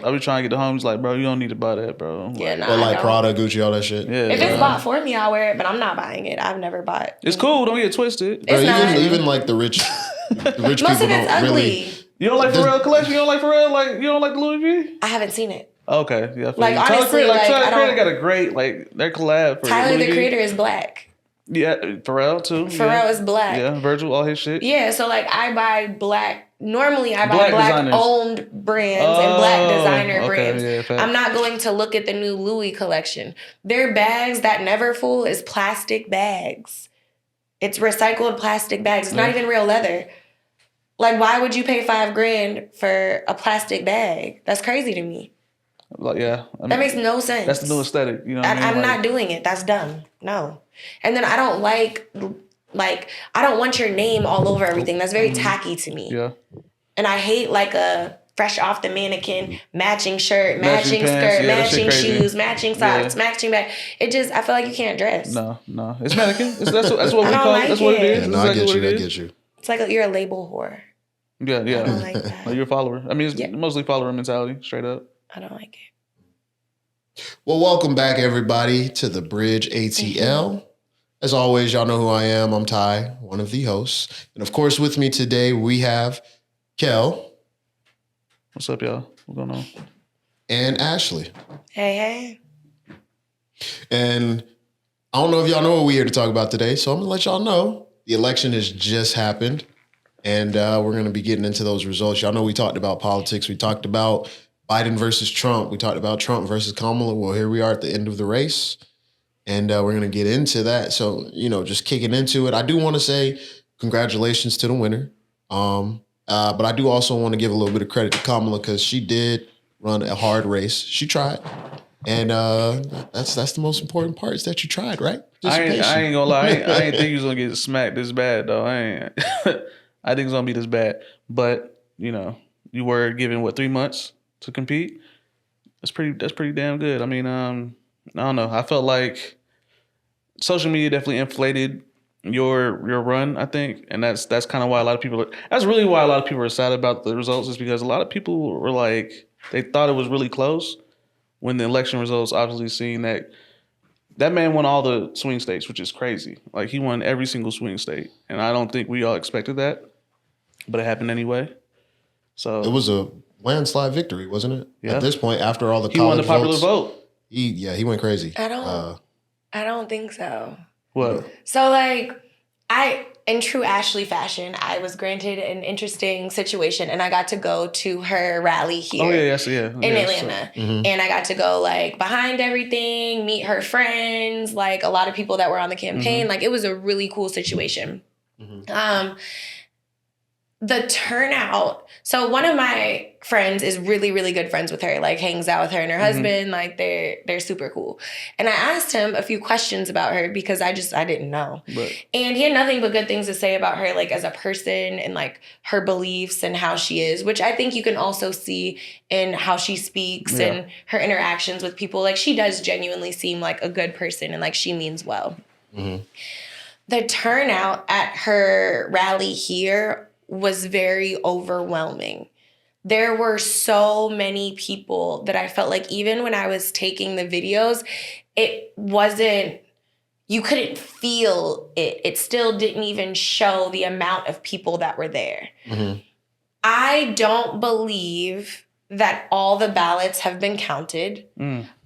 I be trying to get the homies like, bro, you don't need to buy that, bro. Yeah, like, nah, or like Prada, Gucci, all that shit. Yeah, if it's bought for me, I'll wear it, but I'm not buying it. I've never bought. It's cool. Don't get twisted. Bro, It's even like the rich Most people of it's don't ugly. really. You don't like Pharrell collection? You don't like Pharrell? Like you don't like the Louis V? I haven't seen it. Okay, yeah. Like, honestly, Tyler I Creator don't- got a great their collab for Tyler, Louis the V. Creator, is black. Yeah, Pharrell too. Pharrell is black. Yeah, Virgil, all his shit. Yeah, so like I buy black. Normally, I buy Black black designers. owned brands and black designer brands. Yeah, fact. I'm not going to look at the new Louis collection. Their bags that never full is plastic bags. It's recycled plastic bags. It's not even real leather. Like, why would you pay $5,000 for a plastic bag? That's crazy to me. Like, yeah, I mean, That makes no sense. that's the new aesthetic. You know, what I mean? I'm Like, not doing it. That's dumb. No. And then I don't like I don't want your name all over everything. That's very tacky to me. Yeah. And I hate like a fresh off the mannequin, matching shirt, Matching matching pants. skirt, Yeah, that shit matching crazy. shoes, matching socks, matching bag. It just, I feel like you can't dress. No, it's mannequin. That's what we don't call like it. That's what it it. is. Yeah, no, That's I get exactly you. what I it get is. you. It's like you're a label whore. Yeah, I don't like that. Like you're a follower. I mean, it's mostly follower mentality, straight up. I don't like it. Well, welcome back, everybody, to the Bridge ATL. As always, y'all know who I am. I'm Ty, one of the hosts. And of course, with me today, we have Kell What's up, y'all? What's going on? and Ashley. Hey. And I don't know if y'all know what we're here to talk about today, so I'm going to let y'all know. The election has just happened, and we're going to be getting into those results. Y'all know we talked about politics. We talked about Biden versus Trump. We talked about Trump versus Kamala. Well, here we are at the end of the race, and we're going to get into that. So, just kicking into it, I do want to say congratulations to the winner. But I do also want to give a little bit of credit to Kamala because she did run a hard race. She tried. And that's the most important part is that you tried, right? I ain't gonna lie. I ain't think he was gonna get smacked this bad though. I think it's gonna be this bad. But you were given 3 months to compete. That's pretty damn good. I mean, I don't know. I felt like social media definitely inflated your run, I think, and that's kind of why that's really why a lot of people are sad about the results, is because a lot of people were like, they thought it was really close when the election results obviously seen that man won all the swing states, which is crazy. Like, he won every single swing state, and I don't think we all expected that, but it happened anyway. So it was a landslide victory, wasn't it? Yeah. At this point, after all the he won the popular votes, vote. He went crazy. I don't think so. What? So in true Ashley fashion, I was granted an interesting situation, and I got to go to her rally here. Oh yeah. In Atlanta. And I got to go behind everything, meet her friends, a lot of people that were on the campaign. It was a really cool situation. The turnout. So one of my friends is really, really good friends with her, hangs out with her and her husband. They're super cool. And I asked him a few questions about her because I didn't know. Right. And he had nothing but good things to say about her, as a person and her beliefs and how she is, which I think you can also see in how she speaks and her interactions with people. She does genuinely seem like a good person and she means well. The turnout at her rally here was very overwhelming. There were so many people that I felt like even when I was taking the videos, you couldn't feel it. It still didn't even show the amount of people that were there. I don't believe that all the ballots have been counted.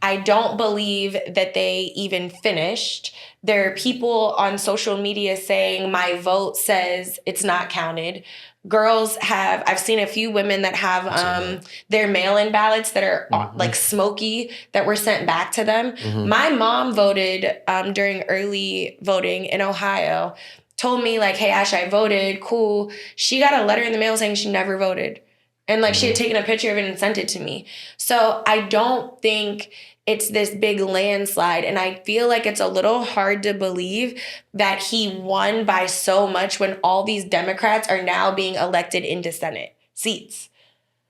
I don't believe that they even finished. There are people on social media saying my vote says it's not counted. I've seen a few women that have their mail-in ballots that are smoky that were sent back to them. My mom voted during early voting in Ohio, told me hey, Ash, I voted, cool. She got a letter in the mail saying she never voted. And she had taken a picture of it and sent it to me. So I don't think it's this big landslide. And I feel like it's a little hard to believe that he won by so much when all these Democrats are now being elected into Senate seats.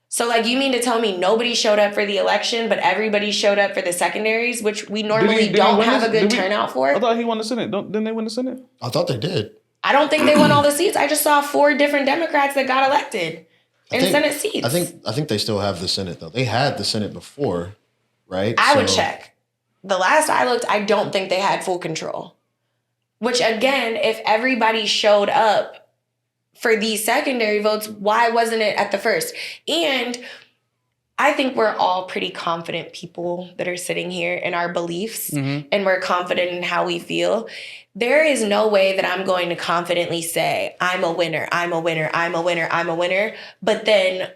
So you mean to tell me nobody showed up for the election, but everybody showed up for the secondaries, which we normally don't have a good turnout for? I thought he won the Senate. Didn't they win the Senate? I thought they did. I don't think they won all the seats. I just saw 4 different Democrats that got elected. Senate seats. I think they still have the Senate though. They had the Senate before, right? I would check. The last I looked, I don't think they had full control. Which again, if everybody showed up for these secondary votes, why wasn't it at the first? And I think we're all pretty confident people that are sitting here in our beliefs, and we're confident in how we feel. There is no way that I'm going to confidently say, I'm a winner, I'm a winner, I'm a winner, I'm a winner, but then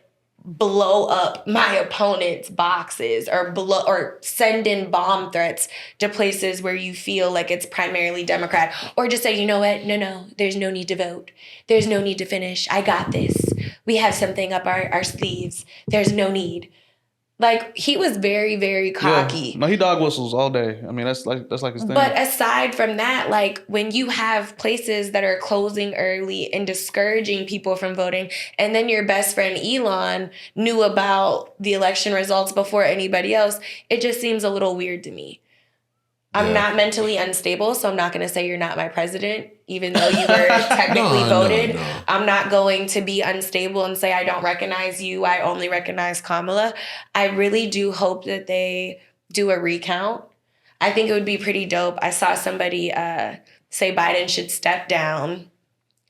blow up my opponent's boxes or send in bomb threats to places where you feel like it's primarily Democrat, or just say, you know what, no, there's no need to vote. There's no need to finish. I got this. We have something up our sleeves. There's no need. Like, he was very, very cocky. Yeah. No, he dog whistles all day. I mean, that's like his thing. But aside from that, like, when you have places that are closing early and discouraging people from voting, and then your best friend Elon knew about the election results before anybody else, it just seems a little weird to me. I'm not mentally unstable, so I'm not going to say you're not my president, even though you were technically voted. No. I'm not going to be unstable and say I don't recognize you. I only recognize Kamala. I really do hope that they do a recount. I think it would be pretty dope. I saw somebody say Biden should step down,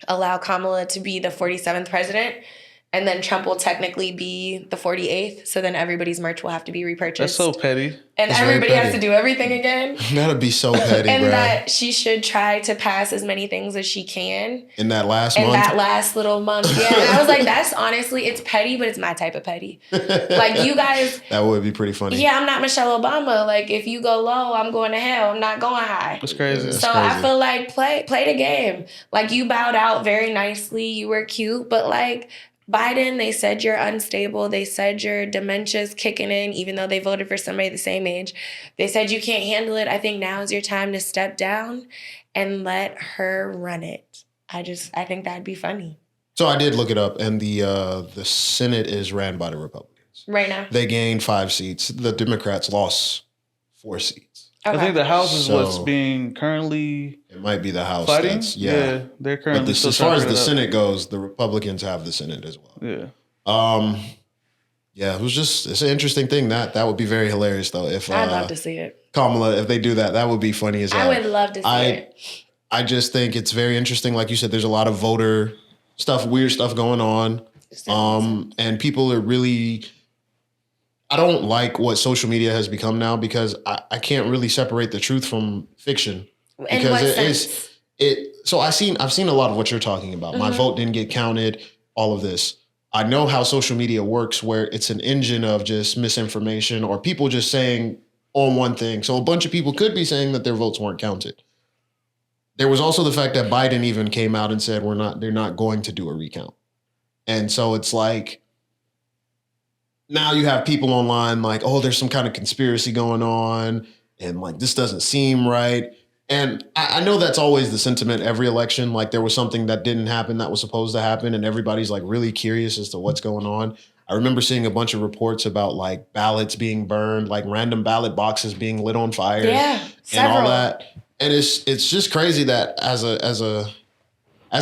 allow Kamala to be the 47th president, and then Trump will technically be the 48th. So then everybody's merch will have to be repurchased. That's so petty. And That's everybody has to do everything again. That'd be so petty, and bro. that she should try to pass as many things as she can. In that last month? In that last little month. Yeah. And I was like, that's honestly, it's petty, but it's my type of petty. Like, you guys. That would be pretty funny. Yeah, I'm not Michelle Obama. Like, if you go low, I'm going to hell. I'm not going high. That's crazy. Yeah, so I feel like play the game. Like, you bowed out very nicely. You were cute, but like, Biden, they said you're unstable. They said your dementia's kicking in, even though they voted for somebody the same age. They said you can't handle it. I think now is your time to step down and let her run it. I think that'd be funny. So I did look it up, and the Senate is ran by the Republicans. Right now. They gained 5 seats. The Democrats lost 4 seats. Okay. I think the House is what's being currently. It might be the House. Fighting? Yeah, they're currently. But as far as the Senate goes, the Republicans have the Senate as well. Yeah. Yeah, it's an interesting thing. That would be very hilarious though. If I'd love to see it. Kamala, if they do that, that would be funny as hell. I would love to see it. I just think it's very interesting. Like you said, there's a lot of voter stuff, weird stuff going on. And people are really. I don't like what social media has become now, because I can't really separate the truth from fiction. In what sense? So I've seen a lot of what you're talking about. My vote didn't get counted, all of this. I know how social media works, where it's an engine of just misinformation or people just saying on one thing. So a bunch of people could be saying that their votes weren't counted. There was also the fact that Biden even came out and said they're not going to do a recount. And so it's like, now you have people online like, oh, there's some kind of conspiracy going on, and like, this doesn't seem right. And I know that's always the sentiment every election. Like, there was something that didn't happen that was supposed to happen, and everybody's like really curious as to what's going on. I remember seeing a bunch of reports about like ballots being burned, like random ballot boxes being lit on fire, and all that. And it's just crazy that as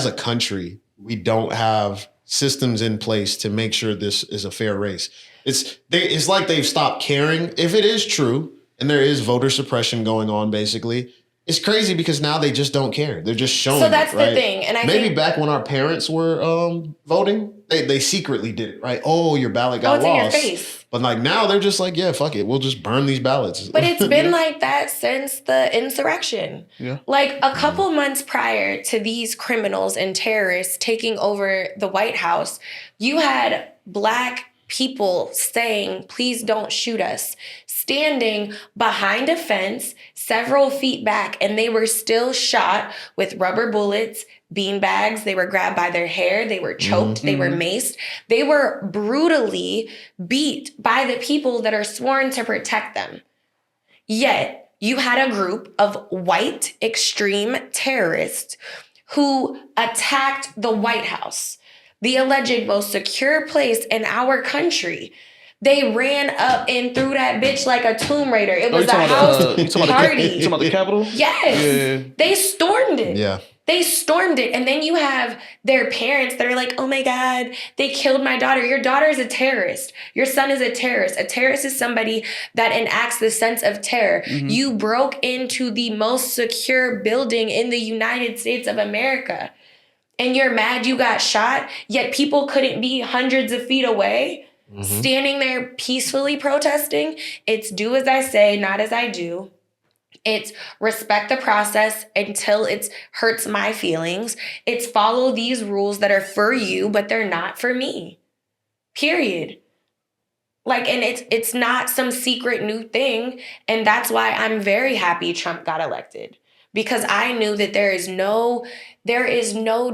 a country, we don't have systems in place to make sure this is a fair race. It's like they've stopped caring. If it is true, and there is voter suppression going on, basically, it's crazy because now they just don't care. They're just showing. So that's it, right? the thing. And I think back when our parents were voting, they secretly did it, right? Oh, your ballot got lost. In your face. But like now they're just like, yeah, fuck it. We'll just burn these ballots. But it's been like that since the insurrection. Yeah. Like a couple months prior to these criminals and terrorists taking over the White House, you had Black people saying, please don't shoot us, standing behind a fence several feet back, and they were still shot with rubber bullets, bean bags. They were grabbed by their hair. They were choked. They were maced. They were brutally beat by the people that are sworn to protect them. Yet you had a group of white extreme terrorists who attacked the White House, the alleged most secure place in our country. They ran up and threw that bitch like a Tomb Raider. It was a house party. You talking about the Capitol? Yes. Yeah. They stormed it. Yeah. They stormed it. And then you have their parents that are like, oh my God, they killed my daughter. Your daughter is a terrorist. Your son is a terrorist. A terrorist is somebody that enacts the sense of terror. Mm-hmm. You broke into the most secure building in the United States of America. And you're mad you got shot, yet people couldn't be hundreds of feet away, standing there peacefully protesting. It's do as I say, not as I do. It's respect the process until it hurts my feelings. It's follow these rules that are for you, but they're not for me. Period. Like, and it's not some secret new thing. And that's why I'm very happy Trump got elected. Because I knew that there is no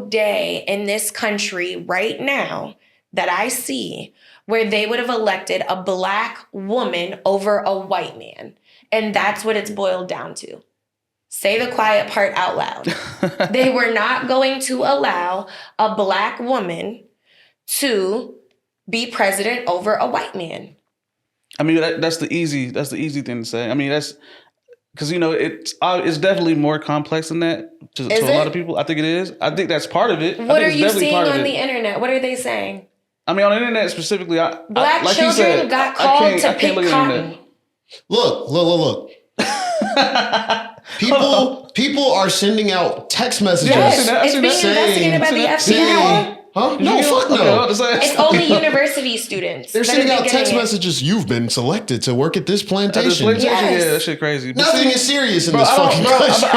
day in this country right now that I see where they would have elected a Black woman over a white man. And that's what it's boiled down to. Say the quiet part out loud. They were not going to allow a Black woman to be president over a white man. I mean, that's the easy thing to say. I mean, that's because, you know, it's definitely more complex than that to a lot of people. I think it is. I think that's part of it. What are you seeing on the internet? What are they saying? I mean, on the internet specifically, Black like children got called to pick cotton. Look. People are sending out text messages. Yes, it's being investigated by the FBI. Huh? No, fuck no. It's only university students. They're sending out text messages. You've been selected to work at this plantation. Yes. Yeah, that shit crazy. But nothing is serious in this fucking country.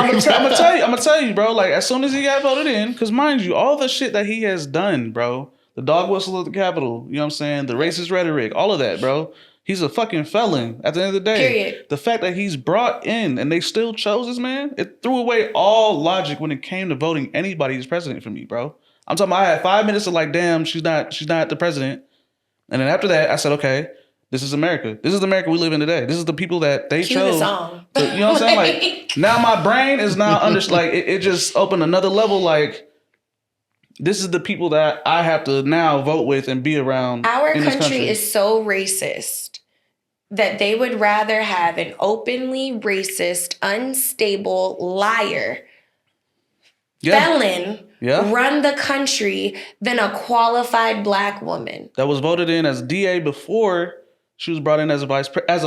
I'm gonna tell you, bro. Like, as soon as he got voted in, because mind you, all the shit that he has done, bro. The dog whistle at the Capitol. You know what I'm saying? The racist rhetoric, all of that, bro. He's a fucking felon at the end of the day. Period. The fact that he's brought in and they still chose this man, it threw away all logic when it came to voting anybody as president for me, bro. I'm talking about I had 5 minutes of like, damn, she's not the president. And then after that, I said, okay, this is America. This is the America we live in today. This is the people that they chose. The song. You know what I'm saying? Like, now my brain is now like, it just opened another level. Like, this is the people that I have to now vote with and be around. Our country is so racist that they would rather have an openly racist, unstable liar, felon run the country than a qualified Black woman. That was voted in as DA before she was brought in as a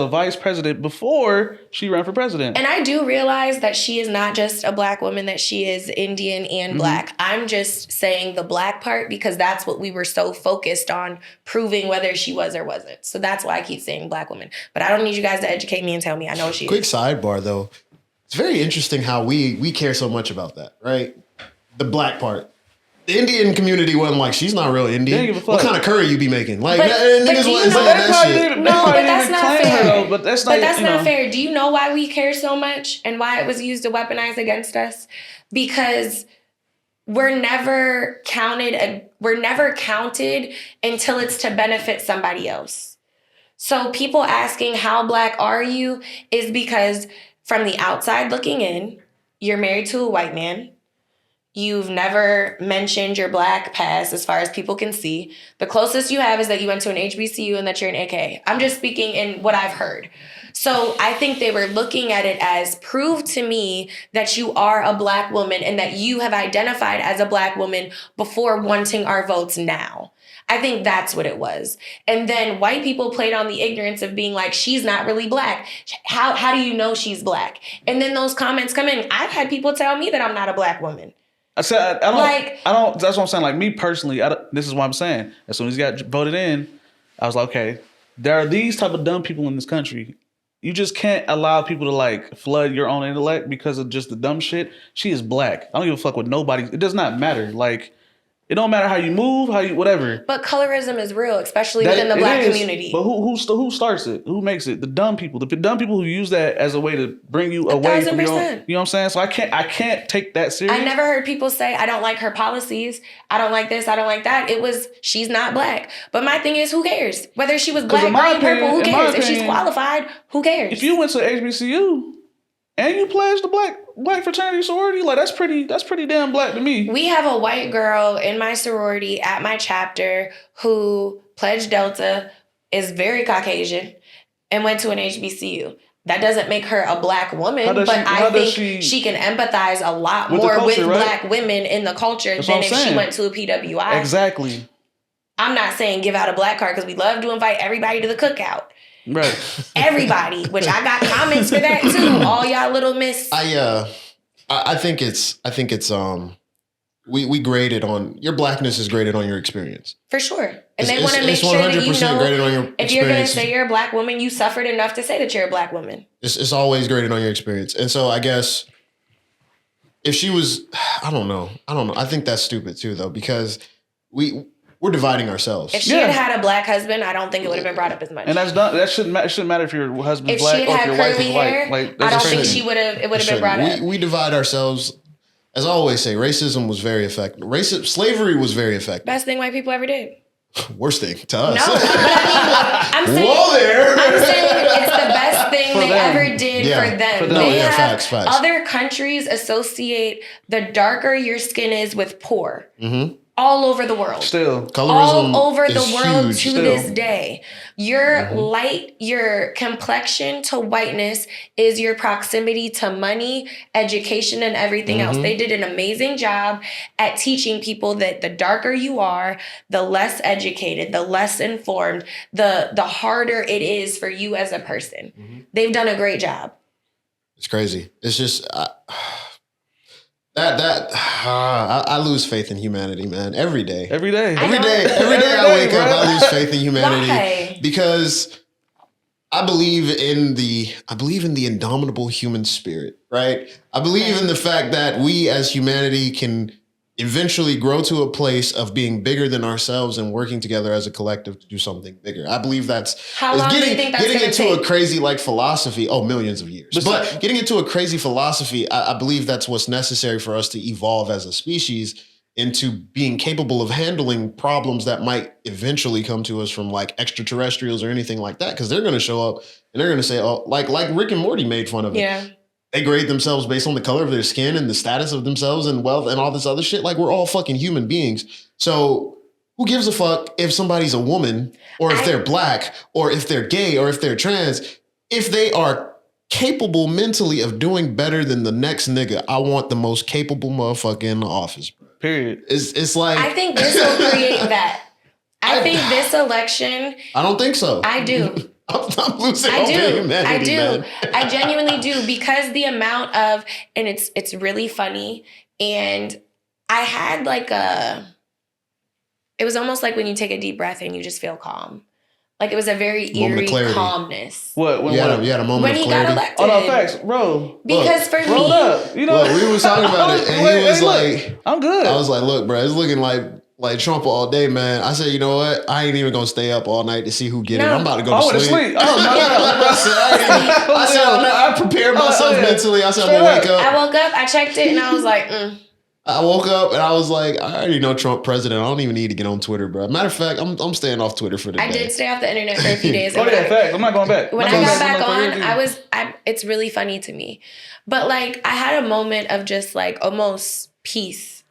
vice president before she ran for president. And I do realize that she is not just a Black woman, that she is Indian and Black. I'm just saying the Black part because that's what we were so focused on proving whether she was or wasn't. So that's why I keep saying Black woman. But I don't need you guys to educate me and tell me I know she Quick is. sidebar though. It's very interesting how we care so much about that, right? The Black part. The Indian community wasn't like, she's not real Indian. What kind of curry you be making? Like, niggas wasn't saying that shit. No, but that's not fair. But that's not fair. Do you know why we care so much and why it was used to weaponize against us? Because we're never counted until it's to benefit somebody else. So people asking how Black are you is because from the outside looking in, you're married to a white man. You've never mentioned your Black past as far as people can see. The closest you have is that you went to an HBCU and that you're an AK. I'm just speaking in what I've heard. So I think they were looking at it as prove to me that you are a Black woman and that you have identified as a Black woman before wanting our votes now. I think that's what it was. And then white people played on the ignorance of being like, she's not really Black. How do you know she's Black? And then those comments come in. I've had people tell me that I'm not a Black woman. I said, I don't, that's what I'm saying. Like, me personally, this is what I'm saying. As soon as he got voted in, I was like, okay, there are these type of dumb people in this country. You just can't allow people to like flood your own intellect because of just the dumb shit. She is Black. I don't give a fuck what nobody, it does not matter. Like, it don't matter how you move, whatever. But colorism is real, especially within the Black community. But who starts it? Who makes it? The dumb people. The dumb people who use that as a way to bring you away from your own. You know what I'm saying? So I can't take that serious. I never heard people say, I don't like her policies. I don't like this. I don't like that. It was, she's not Black. But my thing is, who cares? Whether she was Black, green, purple, who cares? If she's qualified, who cares? If you went to HBCU and you pledged the black fraternity sorority, like that's pretty damn Black to me. We have a white girl in my sorority at my chapter who pledged Delta, is very Caucasian, and went to an HBCU. That doesn't make her a black woman, but I think she can empathize a lot more with black women in the culture than if she went to a PWI. Exactly. I'm not saying give out a black card because we love to invite everybody to the cookout. Right. Everybody, which I got comments for that too. All y'all little miss. I think it's we graded on your blackness is graded on your experience. For sure. And they want to make sure that you know graded on your if you're going to say you're a black woman, you suffered enough to say that you're a black woman. It's always graded on your experience. And so I guess if she was, I don't know. I think that's stupid too though, because we're dividing ourselves. If she had a black husband, I don't think it would have been brought up as much. And that shouldn't matter if your husband's black or if your wife is white. Like, I don't think it would have been brought up. We divide ourselves. As I always say, racism was very effective. Slavery was very effective. Best thing white people ever did. Worst thing to us. No, but I'm saying, I'm saying it's the best thing they ever did for them. They have facts. Other countries associate the darker your skin is with poor. Mm-hmm. All over the world. Still. Colorism all over the world huge. To this day. Your light, your complexion to whiteness is your proximity to money, education, and everything else. They did an amazing job at teaching people that the darker you are, the less educated, the less informed, the harder it is for you as a person. They've done a great job. It's crazy. It's just... I lose faith in humanity, man. Every day I wake up, I lose faith in humanity. Why? Because I believe in the indomitable human spirit, right? I believe in the fact that we as humanity can eventually grow to a place of being bigger than ourselves and working together as a collective to do something bigger. I believe that's how long do you think that's getting into take? A crazy philosophy. Oh, millions of years. But getting into a crazy philosophy, I believe that's what's necessary for us to evolve as a species into being capable of handling problems that might eventually come to us from like extraterrestrials or anything like that. Because they're going to show up and they're going to say, oh, like Rick and Morty made fun of it. Yeah. They grade themselves based on the color of their skin and the status of themselves and wealth and all this other shit. Like, we're all fucking human beings. So who gives a fuck if somebody's a woman or if they're black or if they're gay or if they're trans? If they are capable mentally of doing better than the next nigga, I want the most capable motherfucker in the office. Period. It's like... I think this will create that. I think this election... I don't think so. I do. I'm losing hope in humanity, man. I genuinely do, because the amount of, and it's really funny. And I had it was almost like when you take a deep breath and you just feel calm. Like it was a very eerie calmness. What? You had a moment when of he clarity? got elected. Oh no, facts, bro. Because for me, up. You know, look, we was talking about it, and he was like, "I'm good." I was like, "Look, bro, it's looking like Trump all day, man." I said, "You know what? I ain't even gonna stay up all night to see who get it. I'm about to go to sleep." I prepared myself mentally. I said, "I'm gonna wake up." I woke up, I checked it, and I was like, I woke up and I was like, I already know Trump president. I don't even need to get on Twitter, bro. Matter of fact, I'm staying off Twitter for the day. I did stay off the internet for a few days. Fact. I'm not going back. When I got back on, it's really funny to me. But like, I had a moment of just like almost peace.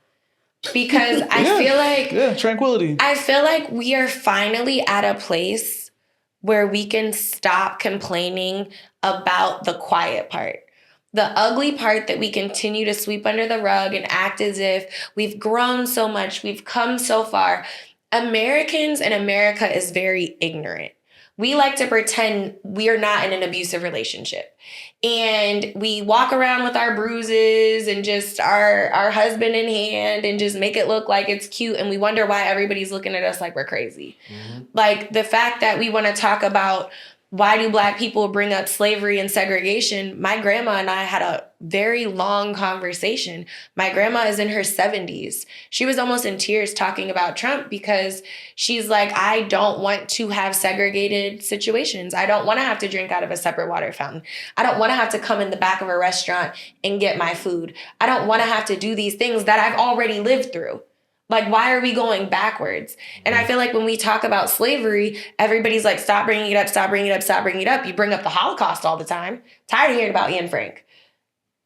Because I feel like... tranquility. I feel like we are finally at a place where we can stop complaining about the quiet part. The ugly part that we continue to sweep under the rug and act as if we've grown so much, we've come so far. Americans and America is very ignorant. We like to pretend we're not in an abusive relationship. And we walk around with our bruises and just our husband in hand and just make it look like it's cute. And we wonder why everybody's looking at us like we're crazy. Mm-hmm. Like the fact that we want to talk about why do Black people bring up slavery and segregation? My grandma and I had a very long conversation. My grandma is in her 70s. She was almost in tears talking about Trump because she's like, I don't want to have segregated situations. I don't want to have to drink out of a separate water fountain. I don't want to have to come in the back of a restaurant and get my food. I don't want to have to do these things that I've already lived through. Like, why are we going backwards? And I feel like when we talk about slavery, everybody's like, stop bringing it up, stop bringing it up, stop bringing it up. You bring up the Holocaust all the time. Tired of hearing about Anne Frank.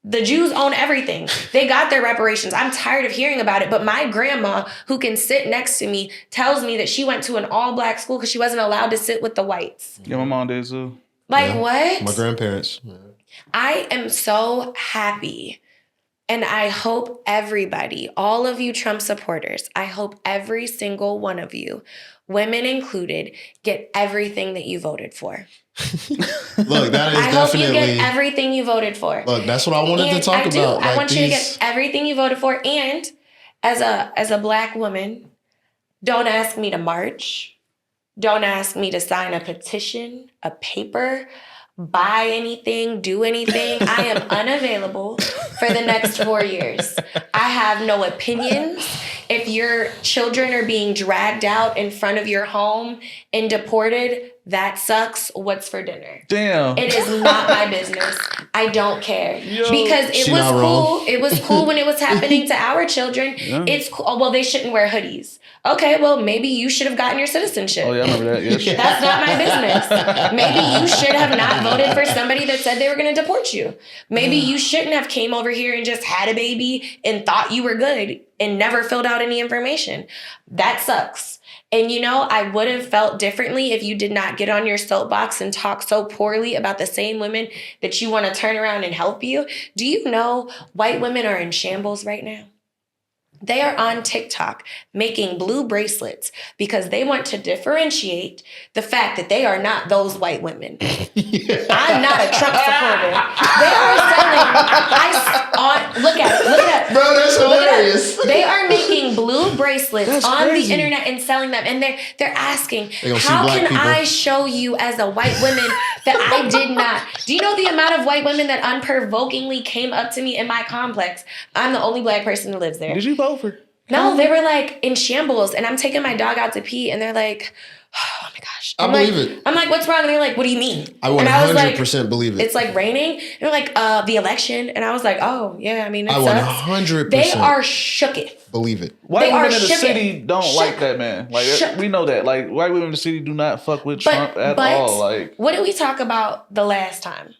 The Jews own everything. They got their reparations. I'm tired of hearing about it. But my grandma, who can sit next to me, tells me that she went to an all-Black school because she wasn't allowed to sit with the whites. Yeah, my mom did too. Like, what? My grandparents. Yeah. I am so happy. And I hope everybody, all of you Trump supporters, I hope every single one of you, women included, get everything that you voted for. Look, that is I definitely. hope you get everything you voted for. Look, that's what I wanted to talk about. I want you to get everything you voted for. And as a Black woman, don't ask me to march. Don't ask me to sign a petition, a paper, buy anything, do anything. I am unavailable for the next 4 years. I have no opinions. If your children are being dragged out in front of your home and deported, that sucks. What's for dinner? Damn. It is not my business. I don't care. Because it was cool. Wrong. It was cool when it was happening to our children. Yeah. It's cool. Oh, well, they shouldn't wear hoodies. Okay, well, maybe you should have gotten your citizenship. Oh, yeah, I remember that. Yes. That's not my business. Maybe you should have not voted for somebody that said they were going to deport you. Maybe you shouldn't have came over here and just had a baby and thought you were good and never filled out any information. That sucks. And I would have felt differently if you did not get on your soapbox and talk so poorly about the same women that you want to turn around and help you. Do you know white women are in shambles right now? They are on TikTok making blue bracelets because they want to differentiate the fact that they are not those white women. I'm not a Trump supporter. They are selling look at it. Bro, that's hilarious. They are making blue bracelets on the internet and selling them. And they're asking, how can I show you as a white woman that I did not? Do you know the amount of white women that unprovokingly came up to me in my complex? I'm the only Black person who lives there. Did you vote? No, they were like in shambles, and I'm taking my dog out to pee, and they're like, "Oh my gosh!" I believe it. I'm like, "What's wrong?" And they're like, "What do you mean?" I 100% believe it. It's like raining, and they're like, "The election," and I was like, "Oh yeah, I mean, it sucks." 100%. They are shooketh. Believe it. White women in the city don't like that man. Like we know that. Like white women in the city do not fuck with Trump at all. Like, what did we talk about the last time?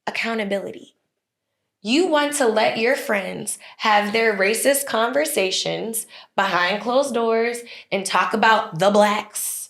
Accountability. You want to let your friends have their racist conversations behind closed doors and talk about the blacks.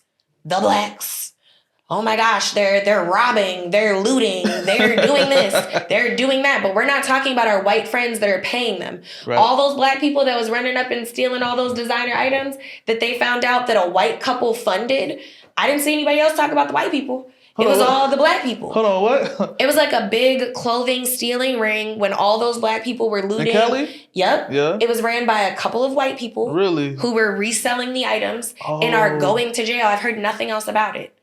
Oh my gosh, they're robbing, they're looting, they're doing this, they're doing that. But we're not talking about our white friends that are paying them. Right. All those Black people that was running up and stealing all those designer items that they found out that a white couple funded. I didn't see anybody else talk about the white people. It was all the Black people. Hold on, what? It was like a big clothing stealing ring when all those Black people were looting. In Cali? Yep. Yeah. It was ran by a couple of white people. Really? Who were reselling the items and are going to jail. I've heard nothing else about it.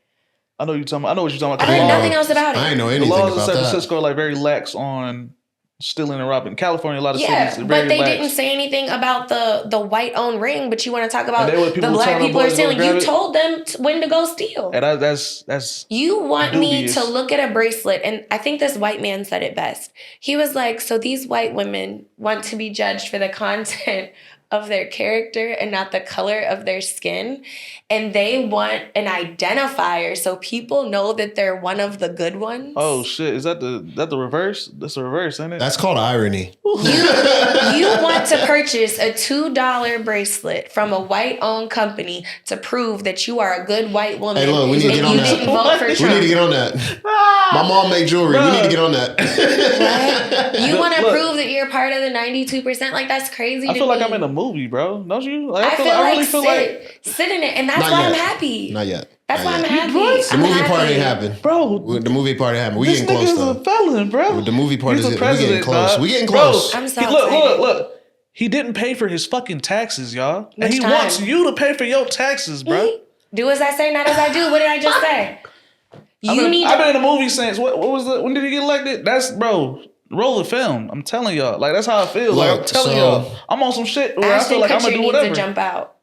I know what you're talking about. I heard nothing else about it. I didn't know anything about that. The laws in San Francisco are like very lax on stealing and robbing. California, a lot of cities are very but they lax. didn't say anything about the white-owned ring, but you want to talk about the Black people are stealing. You told them when to go steal. And that's you want dubious. Me to look at a bracelet, and I think this white man said it best. He was like, so these white women want to be judged for the content of their character and not the color of their skin. And they want an identifier so people know that they're one of the good ones. Oh shit. Is that the reverse? That's the reverse, isn't it? That's called irony. You want to purchase a $2 bracelet from a white-owned company to prove that you are a good white woman. Hey, look, we need to get on that. Didn't vote for Trump. We need to get on that. My mom made jewelry. We need to get on that. Right? You want to prove that you're part of the 92%? Like, that's crazy to me. I feel like I'm in a movie, bro. Don't you? Like, I really feel like sit in it, and that's why I'm happy. Not yet. That's why I'm happy. The movie part ain't happened, bro. The movie part ain't happened. We getting close though. This nigga's a felon, bro. The movie part He's is. We getting close. Dog. We getting close. I'm so excited. Look. He didn't pay for his fucking taxes, y'all, and he wants you to pay for your taxes, bro. Do as I say, not as I do. What did I just say? I've been in a movie since. What was the? When did he get elected? That's bro. Roll the film. I'm telling y'all. Like that's how I feel. Like I'm telling y'all. I'm on some shit where I feel like I'm gonna do whatever. To jump out.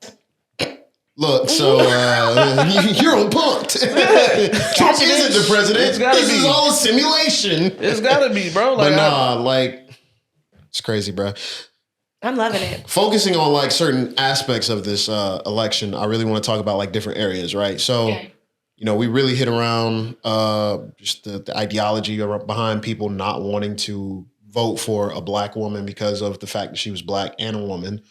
Look, so you're on punked. Trump isn't the president. This is all a simulation. It's gotta be, bro. Like, but nah, like it's crazy, bro. I'm loving it. Focusing on like certain aspects of this election, I really want to talk about like different areas, right? So, you know, we really hit around just the ideology behind people not wanting to vote for a Black woman because of the fact that she was Black and a woman.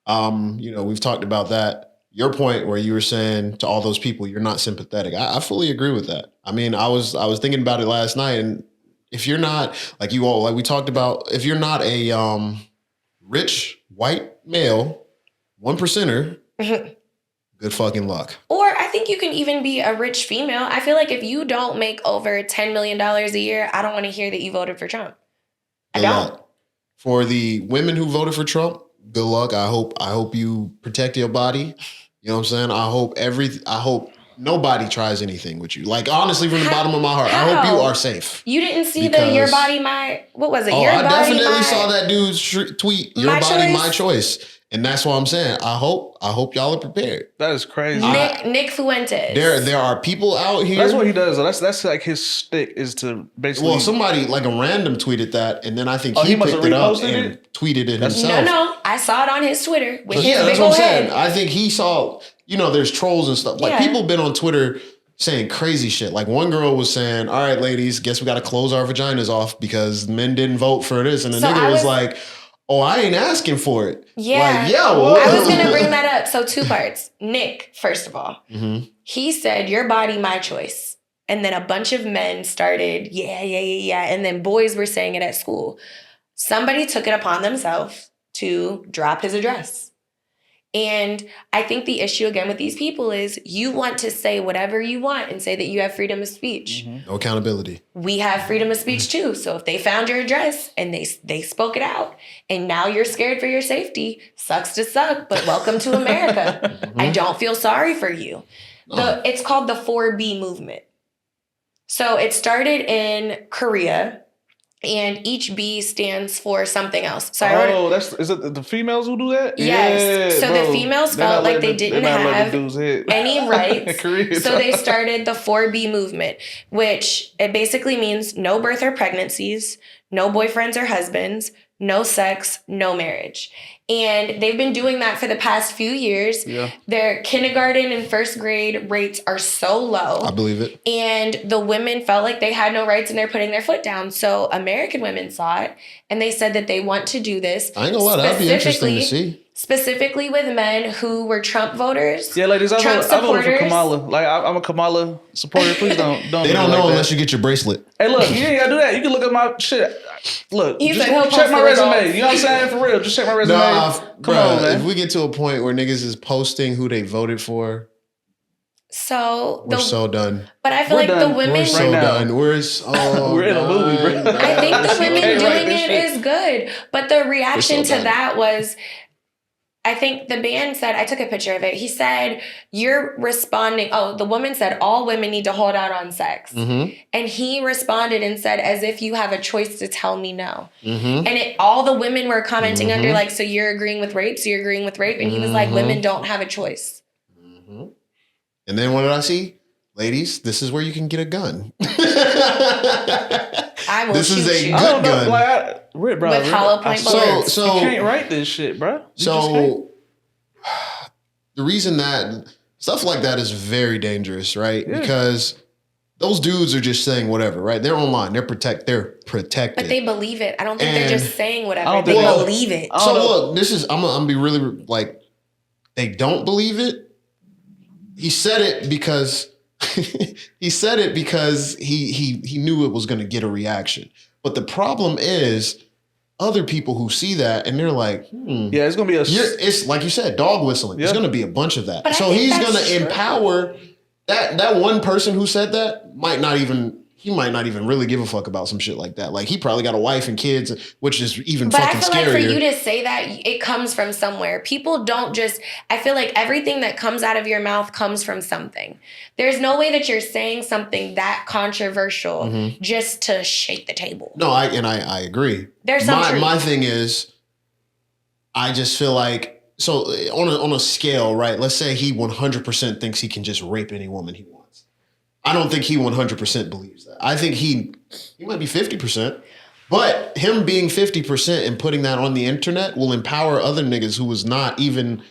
You know, we've talked about that. your point where you were saying to all those people, you're not sympathetic. I fully agree with that. I mean, I was thinking about it last night, and if you're not like we talked about, if you're not a rich white male, 1%er, good fucking luck. Or I think you can even be a rich female. I feel like if you don't make over $10 million a year, I don't want to hear that you voted for Trump. I don't. For the women who voted for Trump, good luck. I hope you protect your body. You know what I'm saying? I hope nobody tries anything with you. Like, honestly, from the bottom of my heart, I hope you are safe. You didn't see the your body, my, what was it? Oh, your I body, definitely my, saw that dude's tweet, your body, my choice. And that's what I'm saying. I hope y'all are prepared. That is crazy. Nick Fuentes. There are people out here. That's what he does. That's like his stick is to basically. Well, somebody like a random tweeted that, and then I think he picked it up and tweeted it himself. No, I saw it on his Twitter with his that's big what I'm old saying. head. I think he saw. There's trolls and stuff. Like people been on Twitter saying crazy shit. Like one girl was saying, "All right, ladies, guess we got to close our vaginas off because men didn't vote for this," and the nigga was like, "Oh, I ain't asking for it." Yeah. Like, yo. I was going to bring that up. So 2 parts. Nick, first of all, he said, your body, my choice. And then a bunch of men started, yeah. And then boys were saying it at school. Somebody took it upon themselves to drop his address. And I think the issue again with these people is you want to say whatever you want and say that you have freedom of speech. No accountability. We have freedom of speech too. So if they found your address and they spoke it out and now you're scared for your safety, sucks to suck, but welcome to America. I don't feel sorry for you. It's called the 4B movement. So it started in Korea. And each B stands for something else. So is it the females who do that? Yes. Yeah, so the females felt like they didn't have any rights. So they started the 4B movement, which it basically means no birth or pregnancies, no boyfriends or husbands, no sex, no marriage. And they've been doing that for the past few years. Yeah. Their kindergarten and first grade rates are so low. I believe it. And the women felt like they had no rights and they're putting their foot down. So American women saw it and they said that they want to do this. I ain't gonna lie, that'd be interesting to see. Specifically with men who were Trump voters. Yeah, ladies, I voted for Kamala. Like, I'm a Kamala supporter. Please don't. They don't know unless you get your bracelet. Hey, look, you ain't gotta do that. You can look at my shit. Look, just check my resume. You know what I'm saying? For real, just check my resume. Come on, man. If we get to a point where niggas is posting who they voted for, we're so done. But I feel like the women we're so done. We're in a movie, bro. I think the women doing it is good, but the reaction to that was. I think the man said, I took a picture of it. He said, you're responding. Oh, the woman said, all women need to hold out on sex. And he responded and said, as if you have a choice to tell me no. And all the women were commenting under like, so you're agreeing with rape? So you're agreeing with rape? And he was like, women don't have a choice. And then what did I see? Ladies, this is where you can get a gun. I will this shoot is a you. good gun. With hollow point bullets. So you can't write this shit, bro. So the reason that stuff like that is very dangerous, right? Yeah. Because those dudes are just saying whatever, right? They're online. They're protected. But they believe it. I don't think they're just saying whatever. They believe it. So look, I'm gonna be really like, they don't believe it. He said it because he knew it was gonna get a reaction. But the problem is other people who see that and they're like, yeah, it's gonna be it's like you said, dog whistling. It's gonna be a bunch of that. But so he's gonna empower that one person who said that might not even really give a fuck about some shit like that. Like he probably got a wife and kids, which is even fucking scarier. But I feel like for you to say that, it comes from somewhere. People don't just, I feel like everything that comes out of your mouth comes from something. There's no way that you're saying something that controversial just to shake the table. No, I agree. There's some truth. My thing is, I just feel like, so on a scale, right? Let's say he 100% thinks he can just rape any woman he wants. I don't think he 100% believes that. I think he might be 50%, but him being 50% and putting that on the internet will empower other niggas who was not even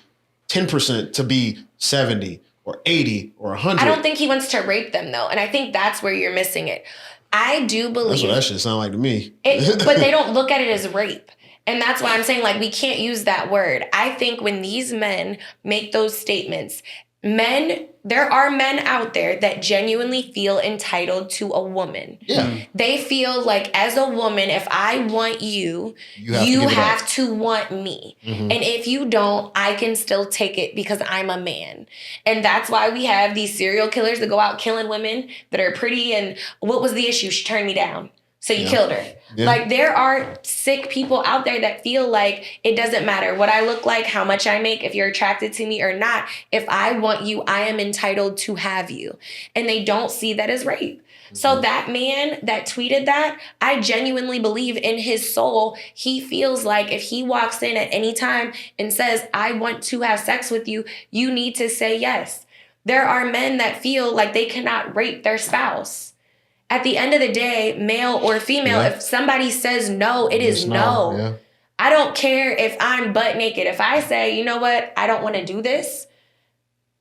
10% to be 70 or 80 or 100. I don't think he wants to rape them though. And I think that's where you're missing it. I do believe. That's what that shit sound like to me. But they don't look at it as rape. And that's why I'm saying, like, we can't use that word. I think when these men make those statements, there are men out there that genuinely feel entitled to a woman. Yeah. They feel like, as a woman, if I want you, you have to want me. And if you don't, I can still take it because I'm a man. And that's why we have these serial killers that go out killing women that are pretty. And what was the issue? She turned me down. So you killed her. Yeah. Like, there are sick people out there that feel like it doesn't matter what I look like, how much I make, if you're attracted to me or not. If I want you, I am entitled to have you. And they don't see that as rape. So that man that tweeted that, I genuinely believe in his soul, he feels like if he walks in at any time and says, I want to have sex with you, you need to say yes. There are men that feel like they cannot rape their spouse. At the end of the day, male or female, if somebody says no, it is no. Yeah. I don't care if I'm butt naked. If I say, you know what, I don't want to do this,